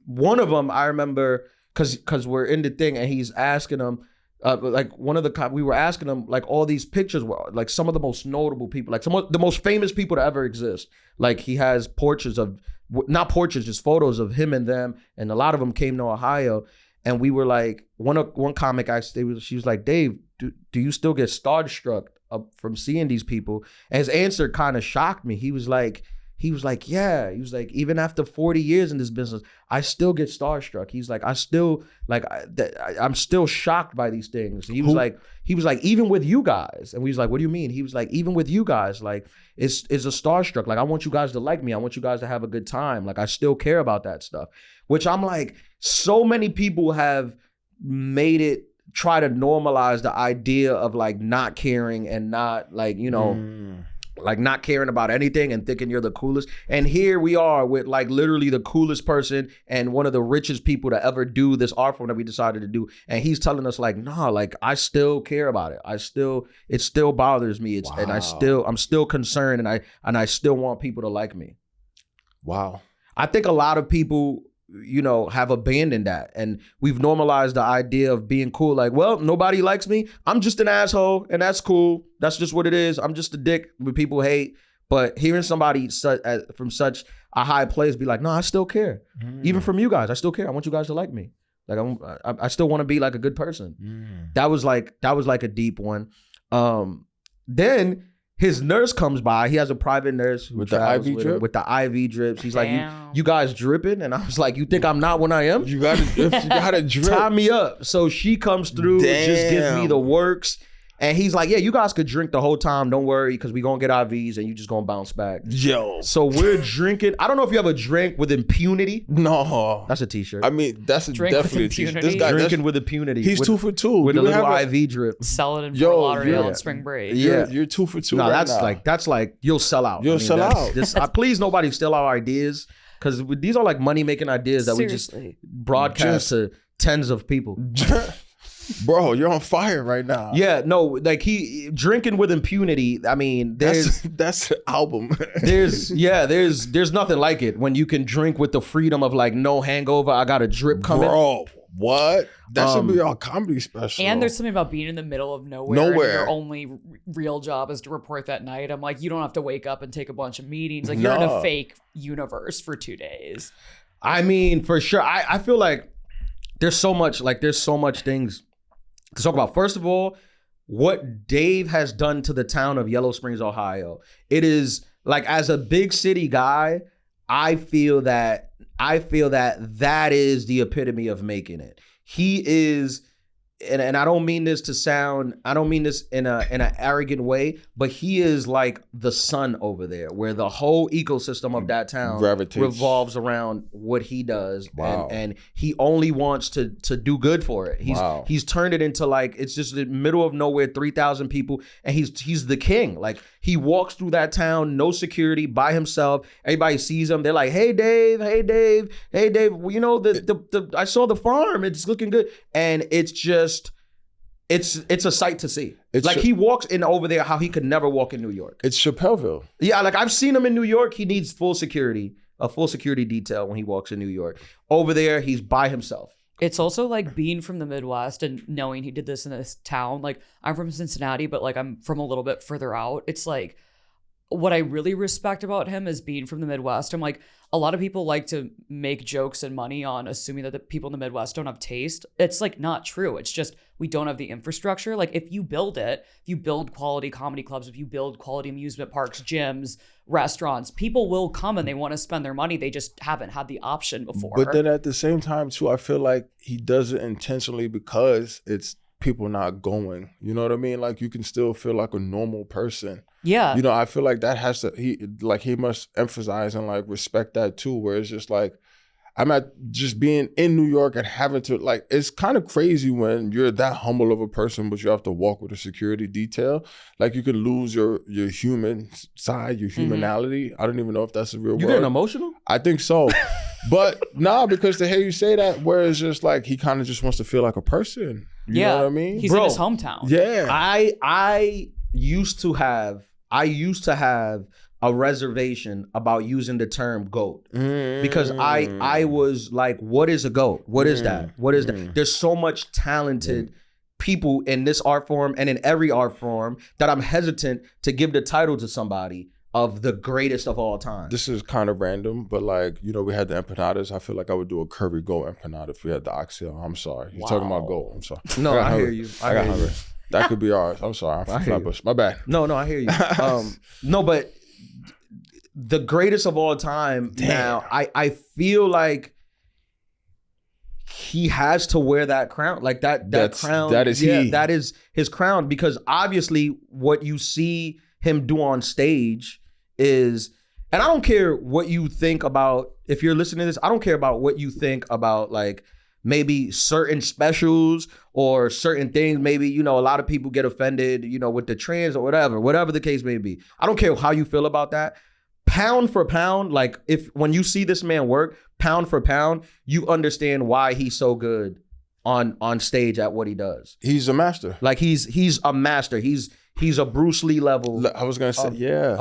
One of them I remember because we're in the thing and he's asking him like one of the we were asking him like all these pictures were like some of the most notable people, like some of the most famous people to ever exist. Like he has portraits of not portraits, just photos of him and them, and a lot of them came to Ohio. And we were like, one comic asked, she was like, Dave, do you still get starstruck from seeing these people? And his answer kind of shocked me. He was like, yeah. He was like, even after 40 years in this business, I still get starstruck. He's like, I'm still shocked by these things. He was like, even with you guys. And we was like, what do you mean? He was like, even with you guys, like, it's a starstruck. Like, I want you guys to like me. I want you guys to have a good time. Like, I still care about that stuff. Which I'm like, so many people have made it try to normalize the idea of like not caring and not like, like not caring about anything and thinking you're the coolest. And here we are with like literally the coolest person and one of the richest people to ever do this art form that we decided to do. And he's telling us like, nah, like I still care about it. It still bothers me. And I'm still concerned and I still want people to like me. Wow. I think a lot of people, have abandoned that. And we've normalized the idea of being cool. Like, well, nobody likes me. I'm just an asshole and that's cool. That's just what it is. I'm just a dick that people hate. But hearing somebody from such a high place be like, no, I still care. Even from you guys, I still care. I want you guys to like me. Like, I still want to be like a good person. That was like a deep one. Then his nurse comes by. He has a private nurse who with the IV drip. With the IV drips. He's like, you guys dripping? And I was like, you think I'm not when I am? You gotta drip. Tie me up. So she comes through, just gives me the works. And he's like, yeah, you guys could drink the whole time. Don't worry, because we gonna get IVs and you just gonna bounce back. Yo. So we're drinking. I don't know if you ever drank with impunity. No. That's a t-shirt. I mean, that's definitely a t-shirt. This guy drinking with impunity. He's 2 for 2. With a little IV drip. Sell it in Fort Lauderdale on spring break. Yeah. You're 2 for 2 No, right that's like you'll sell out. You'll sell out. Please nobody steal our ideas. Because these are like money-making ideas that we just broadcast to tens of people. Bro, you're on fire right now. Yeah, no, like he drinking with impunity. I mean, that's the album. there's nothing like it when you can drink with the freedom of like no hangover. I got a drip coming. Bro, what? That should be our comedy special. And there's something about being in the middle of nowhere. And your only real job is to report that night. I'm like, you don't have to wake up and take a bunch of meetings. Like you're in a fake universe for 2 days. I mean, for sure. I feel like there's so much things to talk about. First of all, what Dave has done to the town of Yellow Springs, Ohio. It is like, as a big city guy, I feel that that is the epitome of making it. He is, and I don't mean this in an arrogant way, but he is like the sun over there, where the whole ecosystem of that town revolves around what he does. Wow. And he only wants to do good for it. He's turned it into like, it's just the middle of nowhere, 3,000 people, and he's the king. Like he walks through that town, no security, by himself. Everybody sees him. They're like, hey Dave. Well, I saw the farm. It's looking good. And it's just, it's a sight to see. He walks in over there how he could never walk in New York. It's Chappelleville. Yeah, like I've seen him in New York. He needs full security detail when he walks in New York. Over there, he's by himself. It's also like being from the Midwest and knowing he did this in this town. Like I'm from Cincinnati, but like I'm from a little bit further out. It's like, what I really respect about him is being from the Midwest. I'm like, a lot of people like to make jokes and money on assuming that the people in the Midwest don't have taste. It's like not true. It's just we don't have the infrastructure. Like if you build it, if you build quality comedy clubs, if you build quality amusement parks, gyms, restaurants, people will come and they want to spend their money. They just haven't had the option before. But then at the same time too, I feel like he does it intentionally because it's people not going. You know what I mean? Like you can still feel like a normal person. Yeah. I feel like that has to, he must emphasize and like respect that too, where it's just like, I'm at just being in New York and having to like, it's kind of crazy when you're that humble of a person, but you have to walk with a security detail. Like you could lose your human side, your humanality. I don't even know if that's a real word. You getting emotional? I think so. But nah, because to hear you say that, where it's just like, he kind of just wants to feel like a person. You know what I mean? He's in his hometown. Yeah. I used to have a reservation about using the term GOAT because I was like, what is a GOAT? What is that? What is that? There's so much talented people in this art form and in every art form that I'm hesitant to give the title to somebody of the greatest of all time. This is kind of random, but like, you know, we had the empanadas. I feel like I would do a curry goat empanada if we had the oxtail. I'm sorry. You're talking about goat. I'm sorry. No, I hear you. I got hungry. That could be ours. I'm sorry. I'm from Flatbush. My bad. No, I hear you. No, but the greatest of all time. Damn. Now, I feel like he has to wear that crown. Like that crown. That is he. That is his crown, because obviously what you see him do on stage is, and I don't care what you think about, if you're listening to this, I don't care about what you think about like maybe certain specials or certain things. Maybe, you know, a lot of people get offended, you know, with the trans or whatever the case may be. I don't care how you feel about that. Pound for pound, like when you see this man work, pound for pound, you understand why he's so good on stage at what he does. He's a master. Like he's a master. He's a Bruce Lee level. I was gonna say,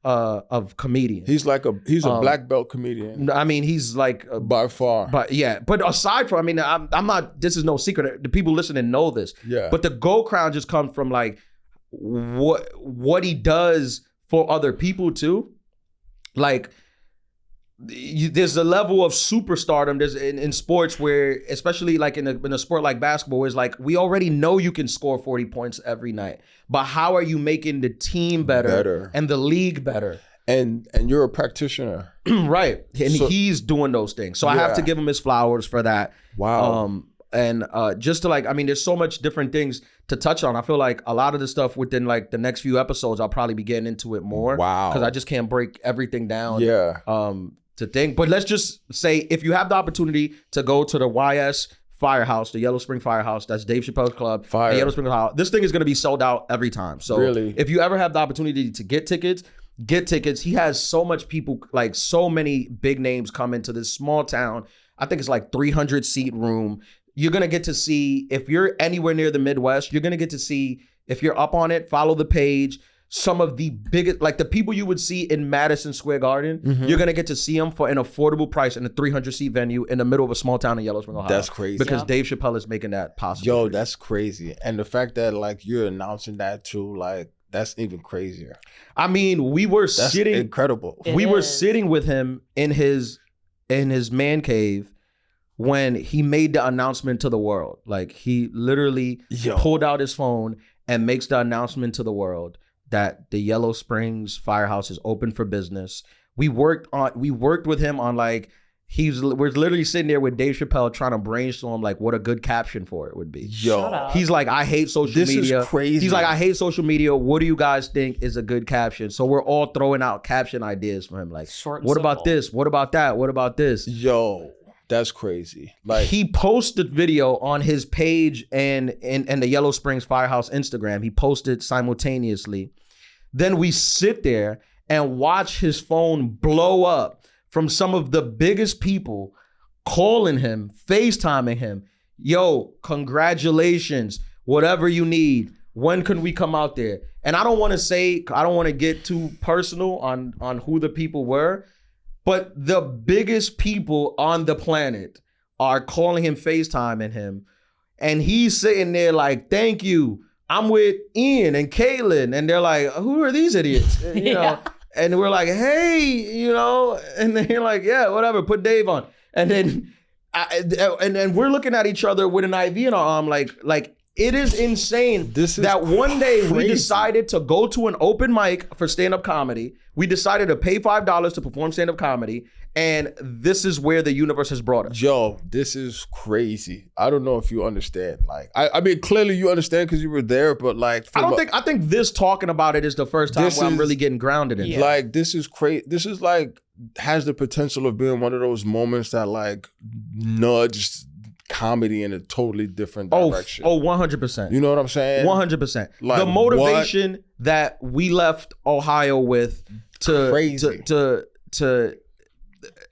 of comedian. He's a black belt comedian. I mean, he's like by far. But aside from, I mean, I'm not. This is no secret. The people listening know this. Yeah. But the gold crown just comes from like what he does for other people too. Like, there's a level of superstardom there's in sports where, especially like in a sport like basketball, where it's like, we already know you can score 40 points every night, but how are you making the team better and the league better? And you're a practitioner. Right. And he's doing those things. So I have to give him his flowers for that. Wow. And just to like, I mean, there's so much different things to touch on. I feel like a lot of the stuff within like the next few episodes, I'll probably be getting into it more. Wow. Because I just can't break everything down. Yeah. To think. But let's just say, if you have the opportunity to go to the YS Firehouse, the Yellow Spring Firehouse, that's Dave Chappelle's club, the Yellow Spring Firehouse, this thing is going to be sold out every time. So really, if you ever have the opportunity to get tickets. He has so much people, like so many big names come into this small town. I think it's like 300 seat room. You're going to get to see, if you're anywhere near the Midwest, you're going to get to see, if you're up on it, follow the page, some of the biggest, like the people you would see in Madison Square Garden, you're going to get to see them for an affordable price in a 300 seat venue in the middle of a small town in Yellow Spring, Ohio. That's crazy. Because Dave Chapelle is making that possible. Yo, that's crazy. And the fact that like you're announcing that too, like, that's even crazier. I mean, that's incredible. We were sitting with him in his man cave when he made the announcement to the world. Like, he literally pulled out his phone and makes the announcement to the world that the Yellow Springs Firehouse is open for business. We worked with him on like, we're literally sitting there with Dave Chapelle trying to brainstorm like what a good caption for it would be. Yo, he's like, I hate social media. This is crazy. He's like, I hate social media. What do you guys think is a good caption? So we're all throwing out caption ideas for him. Like, what about this? What about that? What about this? Yo, that's crazy. Like, he posted video on his page and the Yellow Springs Firehouse Instagram. He posted simultaneously. Then we sit there and watch his phone blow up from some of the biggest people calling him, FaceTiming him. Yo, congratulations. Whatever you need. When can we come out there? And I don't want to get too personal on who the people were, but the biggest people on the planet are calling him, FaceTiming him. And he's sitting there like, thank you. I'm with Ian and Caitlin. And they're like, who are these idiots? You know? And we're like, hey, you know, and then you're like, yeah, whatever, put Dave on. And then and we're looking at each other with an IV in our arm, like it is insane that one day we decided to go to an open mic for stand-up comedy. We decided to pay $5 to perform stand-up comedy. And this is where the universe has brought us. Yo, this is crazy. I don't know if you understand. Like, I mean, clearly you understand because you were there, but like, I think this talking about it is the first time where I'm really getting grounded in it. Like, this is crazy. This is like, has the potential of being one of those moments that like nudged comedy in a totally different direction. 100%. You know what I'm saying? 100%. Like, the motivation that we left Ohio with to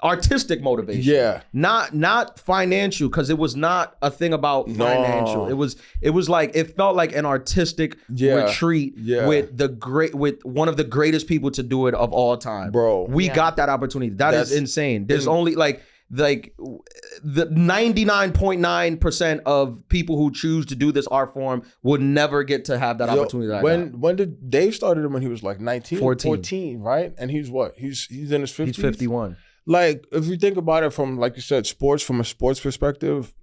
artistic motivation. Yeah. Not financial, because it was not a thing about financial. It was like, it felt like an artistic retreat with one of the greatest people to do it of all time. Bro. We got that opportunity. That's insane. There's only like, like the 99.9% of people who choose to do this art form would never get to have that opportunity. That when did Dave started him when he was like 19, 14, 14, right? And he's what? He's in his 50s? He's 51. Like, if you think about it from, like you said, from a sports perspective,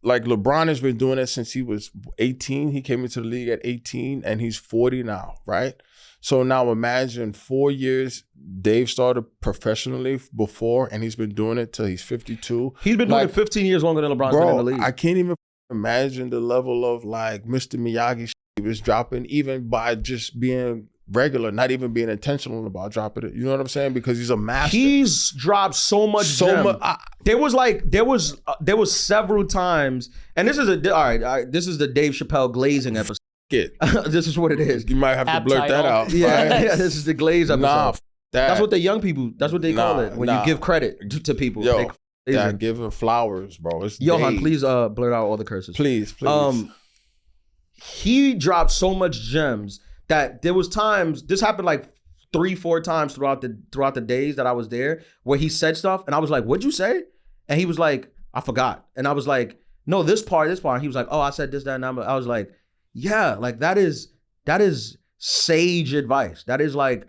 like LeBron has been doing it since he was 18. He came into the league at 18 and he's 40 now, right? So now imagine 4 years, Dave started professionally before and he's been doing it till he's 52. He's been doing it 15 years longer than LeBron's been in the league. I can't even imagine the level of like Mr. Miyagi he was dropping, even by just being regular, not even being intentional about dropping it. You know what I'm saying? Because he's a master. He's dropped so much. There was several times, and this is this is the Dave Chapelle glazing episode. This is what it is. You might have to blurt that out. Yeah, this is the glaze episode. Nah, that's what the young people. That's what they call it when you give credit to people. Yo, give her flowers, bro. It's Johan, Dave. please blurt out all the curses. Please. He dropped so much gems that there was times, this happened like 3-4 times throughout the days that I was there, where he said stuff and I was like, what'd you say? And he was like, I forgot. And I was like, no, this part. And he was like, oh, I said this, that, and that. I was like, yeah, like that is sage advice. That is like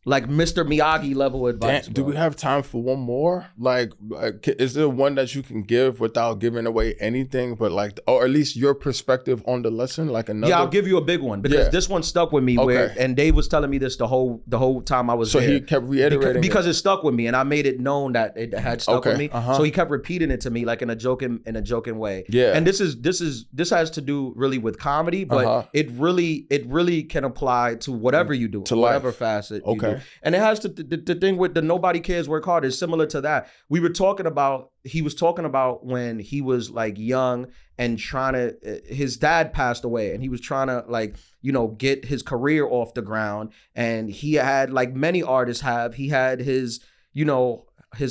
Mr. Miyagi level advice. Do we have time for one more? Like, is there one that you can give without giving away anything, but like, or at least your perspective on the lesson? Like another. Yeah, I'll give you a big one because this one stuck with me. And Dave was telling me this the whole time I was there. So he kept reiterating because it stuck with me, and I made it known that it had stuck with me. So he kept repeating it to me like in a joking way. Yeah. And this has to do really with comedy, but it really can apply to whatever you do, to whatever facet you do. And it has to the thing with the nobody cares work hard is similar to that. He was talking about when he was like young and his dad passed away and he was trying to like, get his career off the ground. And he had, like many artists have, he had his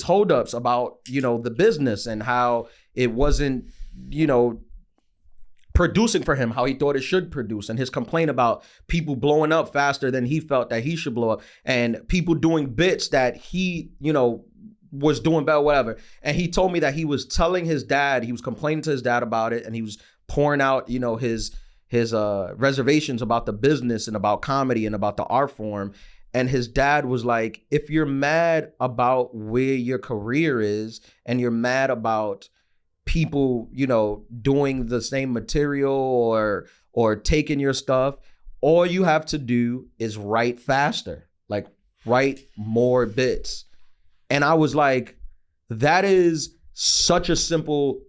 holdups about, the business and how it wasn't, producing for him how he thought it should produce, and his complaint about people blowing up faster than he felt that he should blow up, and people doing bits that he, was doing better, whatever. And he told me that he was telling his dad, he was complaining to his dad about it, and he was pouring out, his reservations about the business and about comedy and about the art form. And his dad was like, if you're mad about where your career is and you're mad about people, doing the same material or taking your stuff, all you have to do is write faster, like write more bits. And I was like, that is such a simple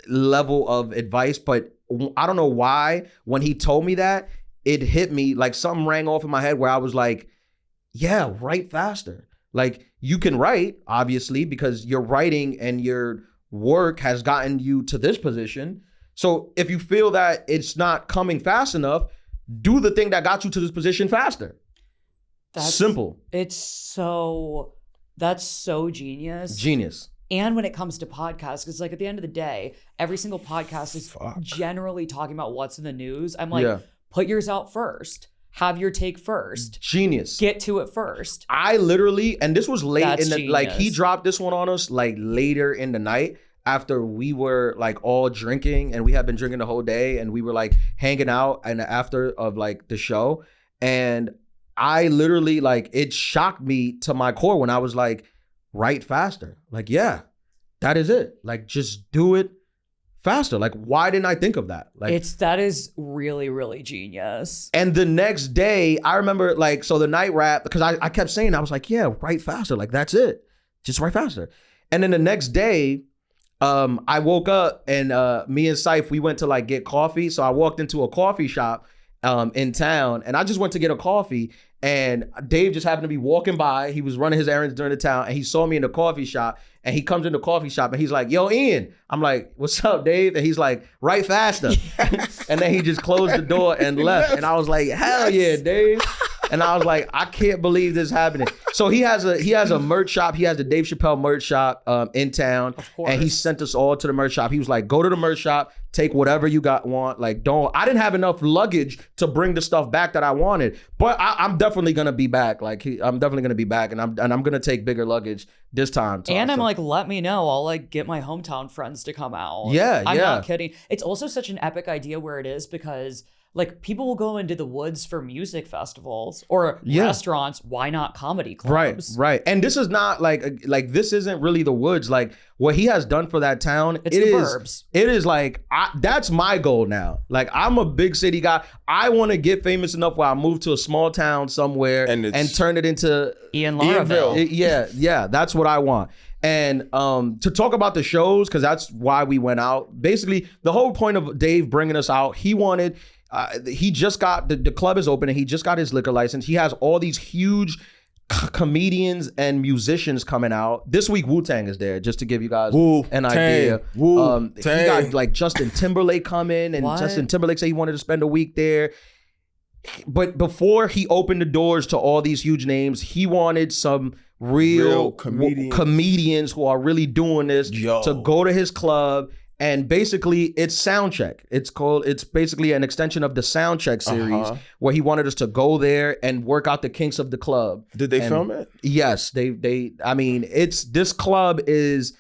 level of advice, but I don't know why when he told me that, it hit me like something rang off in my head where I was like, yeah, write faster. Like you can write, obviously, because you're writing and your work has gotten you to this position. So if you feel that it's not coming fast enough, do the thing that got you to this position faster. That's simple. That's so genius. Genius. And when it comes to podcasts, because like at the end of the day, every single podcast is generally talking about what's in the news. I'm like, put yours out first. Have your take first. Genius. Get to it first. I literally, and this was late in the, like he dropped this one on us like later in the night after we were like all drinking and we had been drinking the whole day and we were like hanging out and after of like the show. And I literally like, it shocked me to my core when I was like, write faster. Like, yeah, that is it. Like, just do it faster. Like, why didn't I think of that? Like, that is really, really genius. And the next day, I remember like, so the night rap, because I kept saying, I was like, yeah, write faster. Like, that's it. Just write faster. And then the next day, I woke up and me and Saif, we went to like get coffee. So I walked into a coffee shop in town and I just went to get a coffee. And Dave just happened to be walking by. He was running his errands during the town and he saw me in the coffee shop and he comes in the coffee shop and he's like, yo, Ian. I'm like, what's up, Dave? And he's like, write faster. And then he just closed the door and left. And I was like, hell yeah, Dave. And I was like, I can't believe this is happening. So he has a merch shop. He has the Dave Chapelle merch shop in town. Of course. And he sent us all to the merch shop. He was like, go to the merch shop, take whatever you want. Like, I didn't have enough luggage to bring the stuff back that I wanted. But I'm definitely gonna be back. Like I'm definitely gonna be back, and I'm gonna take bigger luggage this time. And I'm like, let me know. I'll like get my hometown friends to come out. Yeah, I'm not kidding. It's also such an epic idea where it is because like people will go into the woods for music festivals or restaurants. Why not comedy clubs? Right. And this is not like this isn't really the woods. Like what he has done for that town. It's the burbs. It is like that's my goal now. Like I'm a big city guy. I want to get famous enough where I move to a small town somewhere and turn it into Laraville. Yeah. That's what I want. And to talk about the shows, because that's why we went out. Basically, the whole point of Dave bringing us out, he wanted. He just got the club is open and he just got his liquor license. He has all these huge comedians and musicians coming out. This week Wu-Tang is there, just to give you guys an idea. He got like Justin Timberlake coming, and Justin Timberlake said he wanted to spend a week there. But before he opened the doors to all these huge names, he wanted some real comedians who are really doing this to go to his club. And basically, it's Soundcheck. It's basically an extension of the Soundcheck series where he wanted us to go there and work out the kinks of the club. Did they film it? Yes, this club is,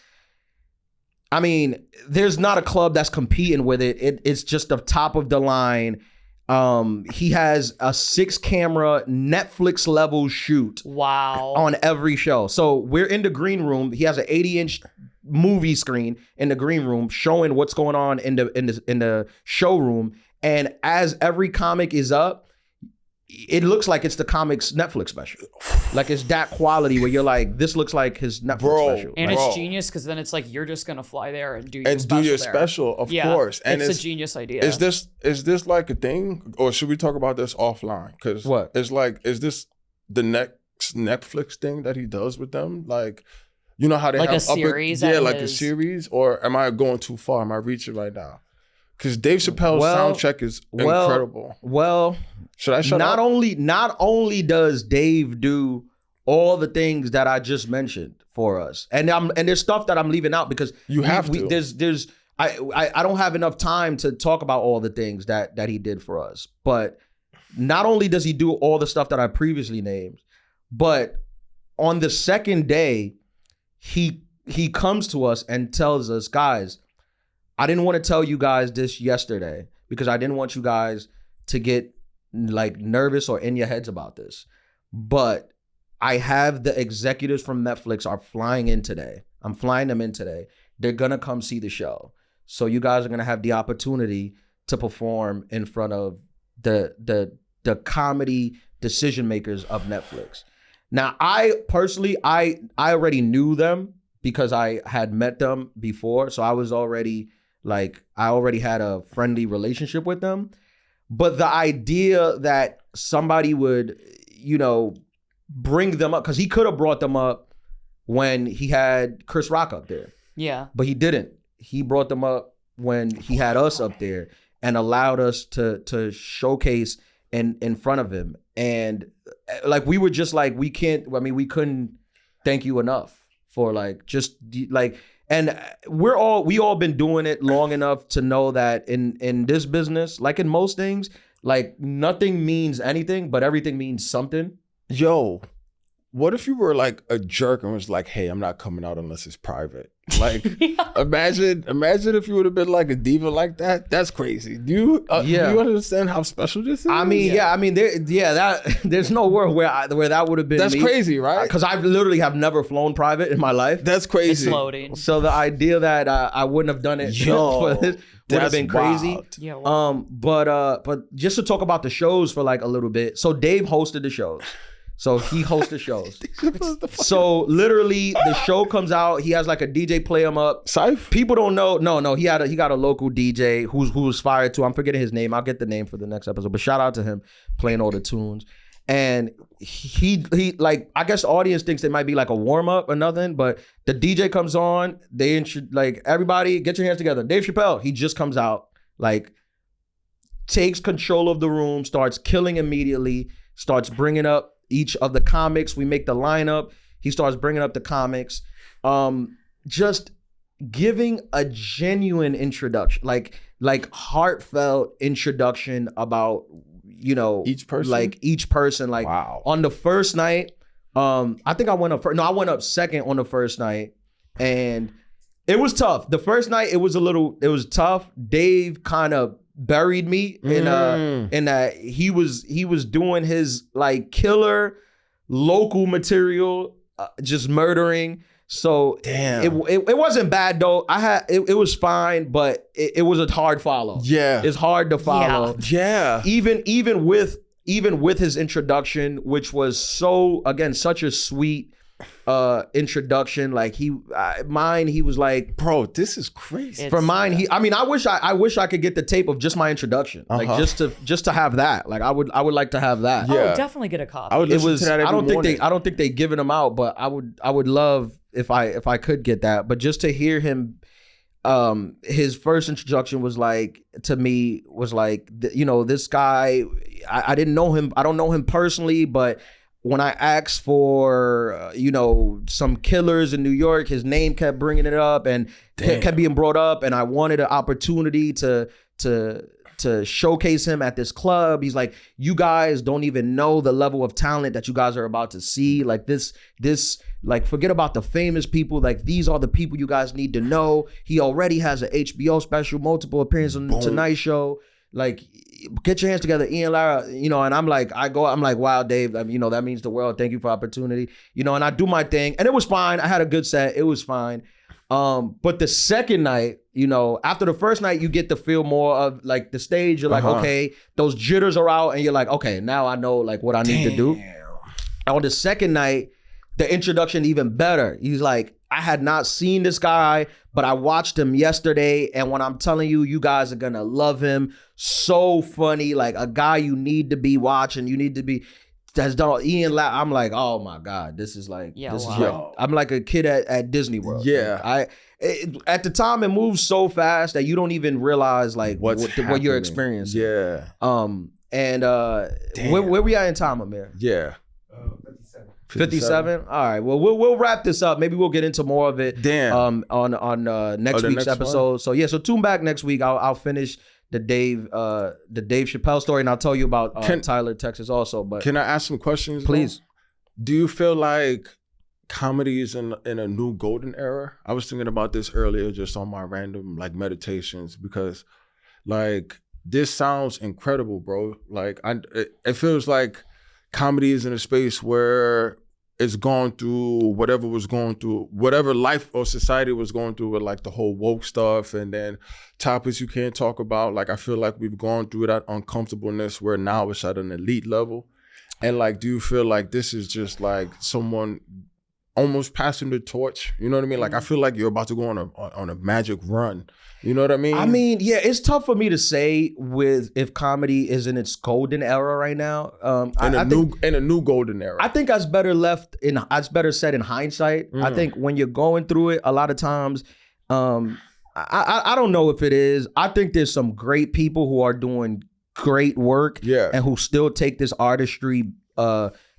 there's not a club that's competing with it. It's just the top of the line. He has a 6-camera Netflix level shoot. Wow. On every show. So we're in the green room. He has an 80-inch movie screen in the green room showing what's going on in the showroom. And as every comic is up, it looks like it's the comic's Netflix special. Like it's that quality where you're like, this looks like his Netflix special. And it's genius because then it's like you're just gonna fly there and do your special, of course. And it's a genius idea. Is this like a thing, or should we talk about this offline? Because it's like, is this the next Netflix thing that he does with them? Like, you know how they like have a series? a series, or am I going too far? Am I reaching right now? Because Dave Chappelle's Soundcheck is incredible. Well, should I shut up? Not only does Dave do all the things that I just mentioned for us, and there's stuff that I'm leaving out because to. I don't have enough time to talk about all the things that he did for us. But not only does he do all the stuff that I previously named, but on the second day, he comes to us and tells us, guys, I didn't want to tell you guys this yesterday because I didn't want you guys to get like nervous or in your heads about this. But I have the executives from Netflix are flying in today. I'm flying them in today. They're going to come see the show. So you guys are going to have the opportunity to perform in front of the comedy decision makers of Netflix. Now, I personally, I already knew them because I had met them before. So I already had a friendly relationship with them. But the idea that somebody would, bring them up, because he could have brought them up when he had Chris Rock up there. Yeah. But he didn't. He brought them up when he had us up there and allowed us to showcase in front of him. And like, we were just like, we couldn't thank you enough for and we all been doing it long enough to know that in this business, like in most things, like nothing means anything, but everything means something. Yo, what if you were like a jerk and was like, hey, I'm not coming out unless it's private? Like, imagine if you would have been like a diva like that. That's crazy. Do you understand how special this is? There's no world where that would have been. That's crazy, right? Because I literally have never flown private in my life. That's crazy. It's loading. So the idea that I wouldn't have done it for this would have been crazy. Yeah. Wow. But just to talk about the shows for like a little bit. So Dave hosted the shows. So he hosted shows. So literally the show comes out. He has like a DJ play him up. Syph? People don't know. No. He got a local DJ who's fired too. I'm forgetting his name. I'll get the name for the next episode. But shout out to him playing all the tunes. And he like, I guess the audience thinks it might be like a warm up or nothing. But the DJ comes on. They like, everybody get your hands together. Dave Chapelle. He just comes out, like takes control of the room, starts killing immediately. starts bringing up each of the comics. We make the lineup. He starts bringing up the comics. Just giving a genuine introduction, like heartfelt introduction about, you know, each person. Like wow. On the first night, I think I went up first. No, I went up second on the first night, and it was tough. The first night, it was tough. Dave kind of buried me in that he was doing his like killer local material, just murdering. So damn, it wasn't bad though. It was fine, but it was a hard follow. Yeah, it's hard to follow. Yeah, even with his introduction, which was such a sweet introduction. Like he was like, bro, this is crazy. For mine, I wish I could get the tape of just my introduction, like just to have that. Like I would like to have that. Yeah, definitely get a copy. I would listen to that every morning. I don't think they giving them out, but I would love if I could get that. But just to hear him, his first introduction was like, to me, was like, you know, this guy, I didn't know him. I don't know him personally, but when I asked for, you know, some killers in New York, his name kept bringing it up and kept being brought up. And I wanted an opportunity to showcase him at this club. He's like, you guys don't even know the level of talent that you guys are about to see. Like this, like, forget about the famous people. Like, these are the people you guys need to know. He already has an HBO special, multiple appearances on the Tonight Show. Like, get your hands together, Ian, Lara, you know, and I'm like, wow, Dave, you know, that means the world. Thank you for the opportunity. You know, and I do my thing. And it was fine. I had a good set. It was fine. But the second night, you know, after the first night, you get to feel more of like the stage. You're like, okay, those jitters are out. And you're like, okay, now I know like what I need to do. And on the second night, the introduction even better. He's like, I had not seen this guy, but I watched him yesterday. And when I'm telling you, you guys are going to love him. So funny, like a guy you need to be watching. You need to be, has done Ian. I'm like, oh my God, this is like, I'm like a kid at Disney World. Yeah. Like, at the time, it moves so fast that you don't even realize like what you're experiencing. Yeah. And where we at in time, Amir? Yeah. 57. All right. Well, we'll wrap this up. Maybe we'll get into more of it. On next week's episode. One? So yeah. So tune back next week. I'll finish the Dave Chapelle story, and I'll tell you about Tyler, Texas, also. But can I ask some questions? Please. Though? Do you feel like comedy is in a new golden era? I was thinking about this earlier, just on my random like meditations, because like this sounds incredible, bro. Like it feels like comedy is in a space where it's gone through whatever life or society was going through with like the whole woke stuff, and then topics you can't talk about. Like I feel like we've gone through that uncomfortableness where now it's at an elite level. And like, do you feel like this is just like someone almost passing the torch? You know what I mean? Like I feel like you're about to go on a magic run. You know what I mean? I mean, yeah, it's tough for me to say if comedy is in its golden era right now. In a new golden era. I think that's better said in hindsight. I think when you're going through it, a lot of times, I don't know if it is. I think there's some great people who are doing great work, and who still take this artistry,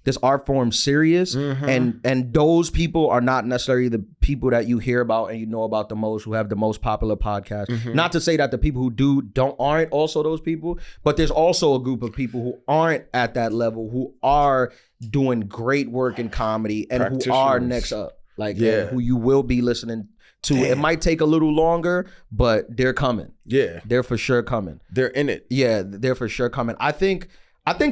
this art form serious, and those people are not necessarily the people that you hear about and you know about the most, who have the most popular podcasts. Not to say that the people who aren't also those people, but there's also a group of people who aren't at that level, who are doing great work in comedy and who are next up, like who you will be listening to. It might take a little longer, but they're coming. Yeah, they're for sure coming. They're in it. Yeah, they're for sure coming. I think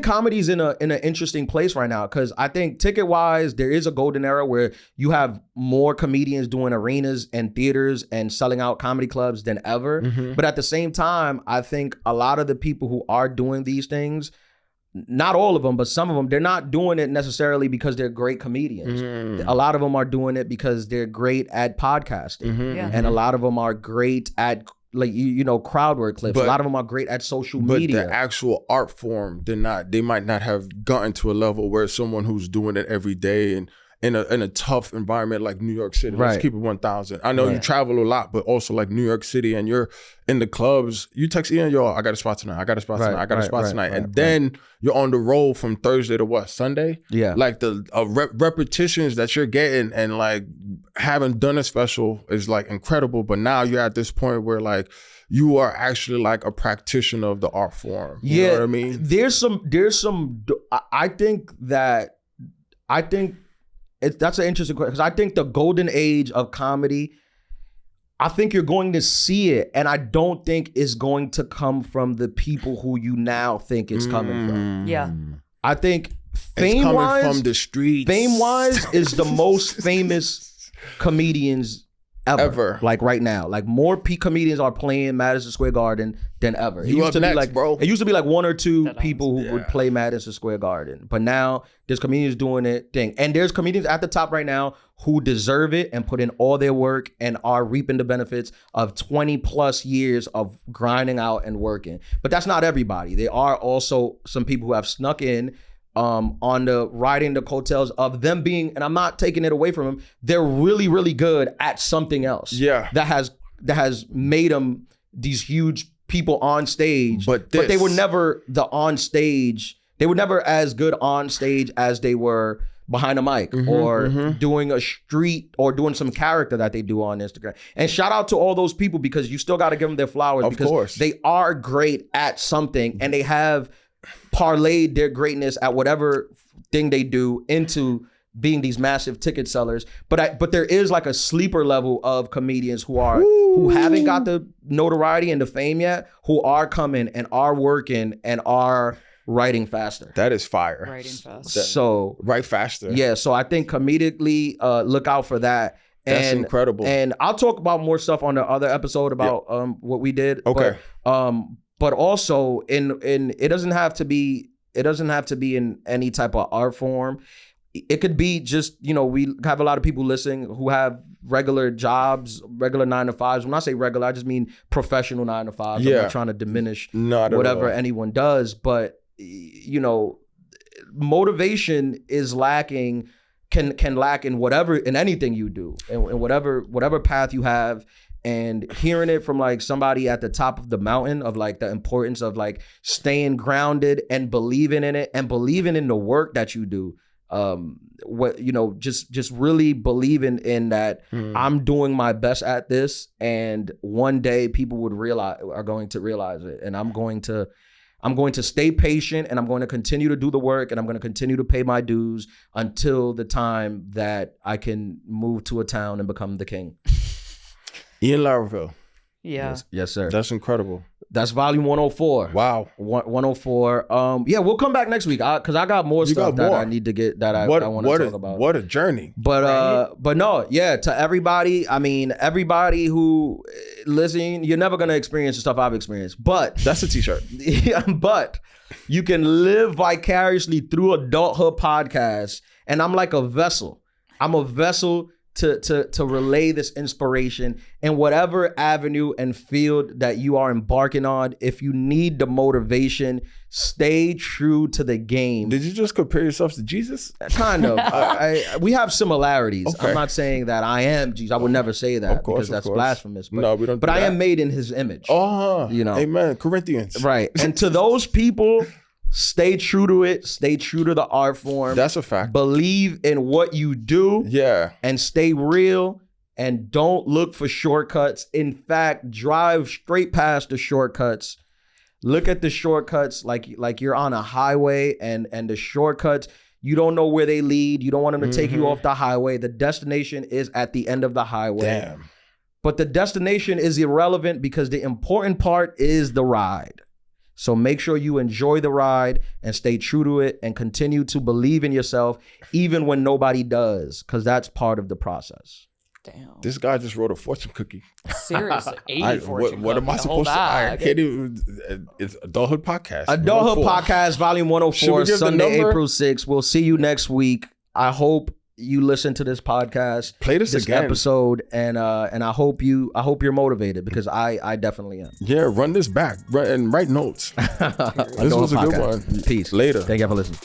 comedy's in an interesting place right now, because I think ticket wise, there is a golden era where you have more comedians doing arenas and theaters and selling out comedy clubs than ever. But at the same time, I think a lot of the people who are doing these things, not all of them, but some of them, they're not doing it necessarily because they're great comedians. A lot of them are doing it because they're great at podcasting. And a lot of them are great at, like, you know, crowd work clips. A lot of them are great at social media. But the actual art form, they might not have gotten to a level where someone who's doing it every day and in a tough environment like New York City. Right. Let's keep it 1,000. I know you travel a lot, but also like New York City, and you're in the clubs. You text Ian, yo, I got a spot tonight. I got a spot tonight. I got a spot tonight. And then you're on the road from Thursday to what? Sunday? Yeah. Like the repetitions that you're getting and like having done a special is like incredible. But now you're at this point where like you are actually like a practitioner of the art form. You know what I mean? There's some, I think that's an interesting question, because I think the golden age of comedy, I think you're going to see it, and I don't think it's going to come from the people who you now think it's coming from. Yeah. I think It's coming from the streets. Fame-wise is the most famous comedians ever. Like right now. Like more comedians are playing Madison Square Garden than ever. It used to be like, bro. It used to be like one or two people who would play Madison Square Garden. But now there's comedians doing it thing. And there's comedians at the top right now who deserve it and put in all their work and are reaping the benefits of 20 plus years of grinding out and working. But that's not everybody. There are also some people who have snuck in on the riding the coattails of them being, and I'm not taking it away from them, they're really, really good at something else. Yeah. That has made them these huge people on stage. But they were never they were never as good on stage as they were behind a mic or doing a street or doing some character that they do on Instagram. And shout out to all those people, because you still got to give them their flowers, because they are great at something and they have parlayed their greatness at whatever thing they do into being these massive ticket sellers. But there is like a sleeper level of comedians who haven't got the notoriety and the fame yet, who are coming and are working and are writing faster. That is fire. Writing faster. So write faster. Yeah. So I think comedically, look out for that. That's incredible. And I'll talk about more stuff on the other episode about what we did. Okay. But also it doesn't have to be in any type of art form. It could be just, we have a lot of people listening who have regular jobs, regular 9-to-5s. When I say regular, I just mean professional 9-to-5s. I'm not trying to diminish whatever anyone does, but motivation is lacking, can lack in anything you do, and whatever path you have. And hearing it from like somebody at the top of the mountain of like the importance of like staying grounded and believing in it and believing in the work that you do. Just really believing in that I'm doing my best at this, and one day people are going to realize it, and I'm going to stay patient, and I'm going to continue to do the work, and I'm going to continue to pay my dues until the time that I can move to a town and become the king. Ian Laraville. Yeah. Yes, sir. That's incredible. That's volume 104. Wow. 104. Yeah, we'll come back next week because I got more stuff that I need to get that I want to talk about. What a journey. But no, yeah, to everybody, I mean, everybody who listen, you're never gonna experience the stuff I've experienced. But that's a t-shirt. Yeah, but you can live vicariously through Adulthood podcast. And I'm like a vessel. I'm a vessel to relay this inspiration in whatever avenue and field that you are embarking on. If you need the motivation, stay true to the game. Did you just compare yourself to Jesus? Kind of. We have similarities. Okay. I'm not saying that I am Jesus. I would never say that, because that's blasphemous. But, no, we don't. But I am made in His image. Amen. Corinthians. Right. And to those people, stay true to it. Stay true to the art form. That's a fact. Believe in what you do. Yeah. And stay real, and don't look for shortcuts. In fact, drive straight past the shortcuts. Look at the shortcuts like you're on a highway, and the shortcuts, you don't know where they lead. You don't want them to take you off the highway. The destination is at the end of the highway. Damn. But the destination is irrelevant, because the important part is the ride. So make sure you enjoy the ride and stay true to it, and continue to believe in yourself even when nobody does, because that's part of the process. Damn. This guy just wrote a fortune cookie. Seriously, 80 fortune What am I supposed to? I can't even. It's Adulthood podcast. Adulthood podcast, volume 104, Sunday, April 6th. We'll see you next week. I hope you listen to this podcast, play this again, episode, and I hope you're motivated, because I definitely am. Yeah, run this back and write notes. This was a good one. Peace. Later. Thank you for listening.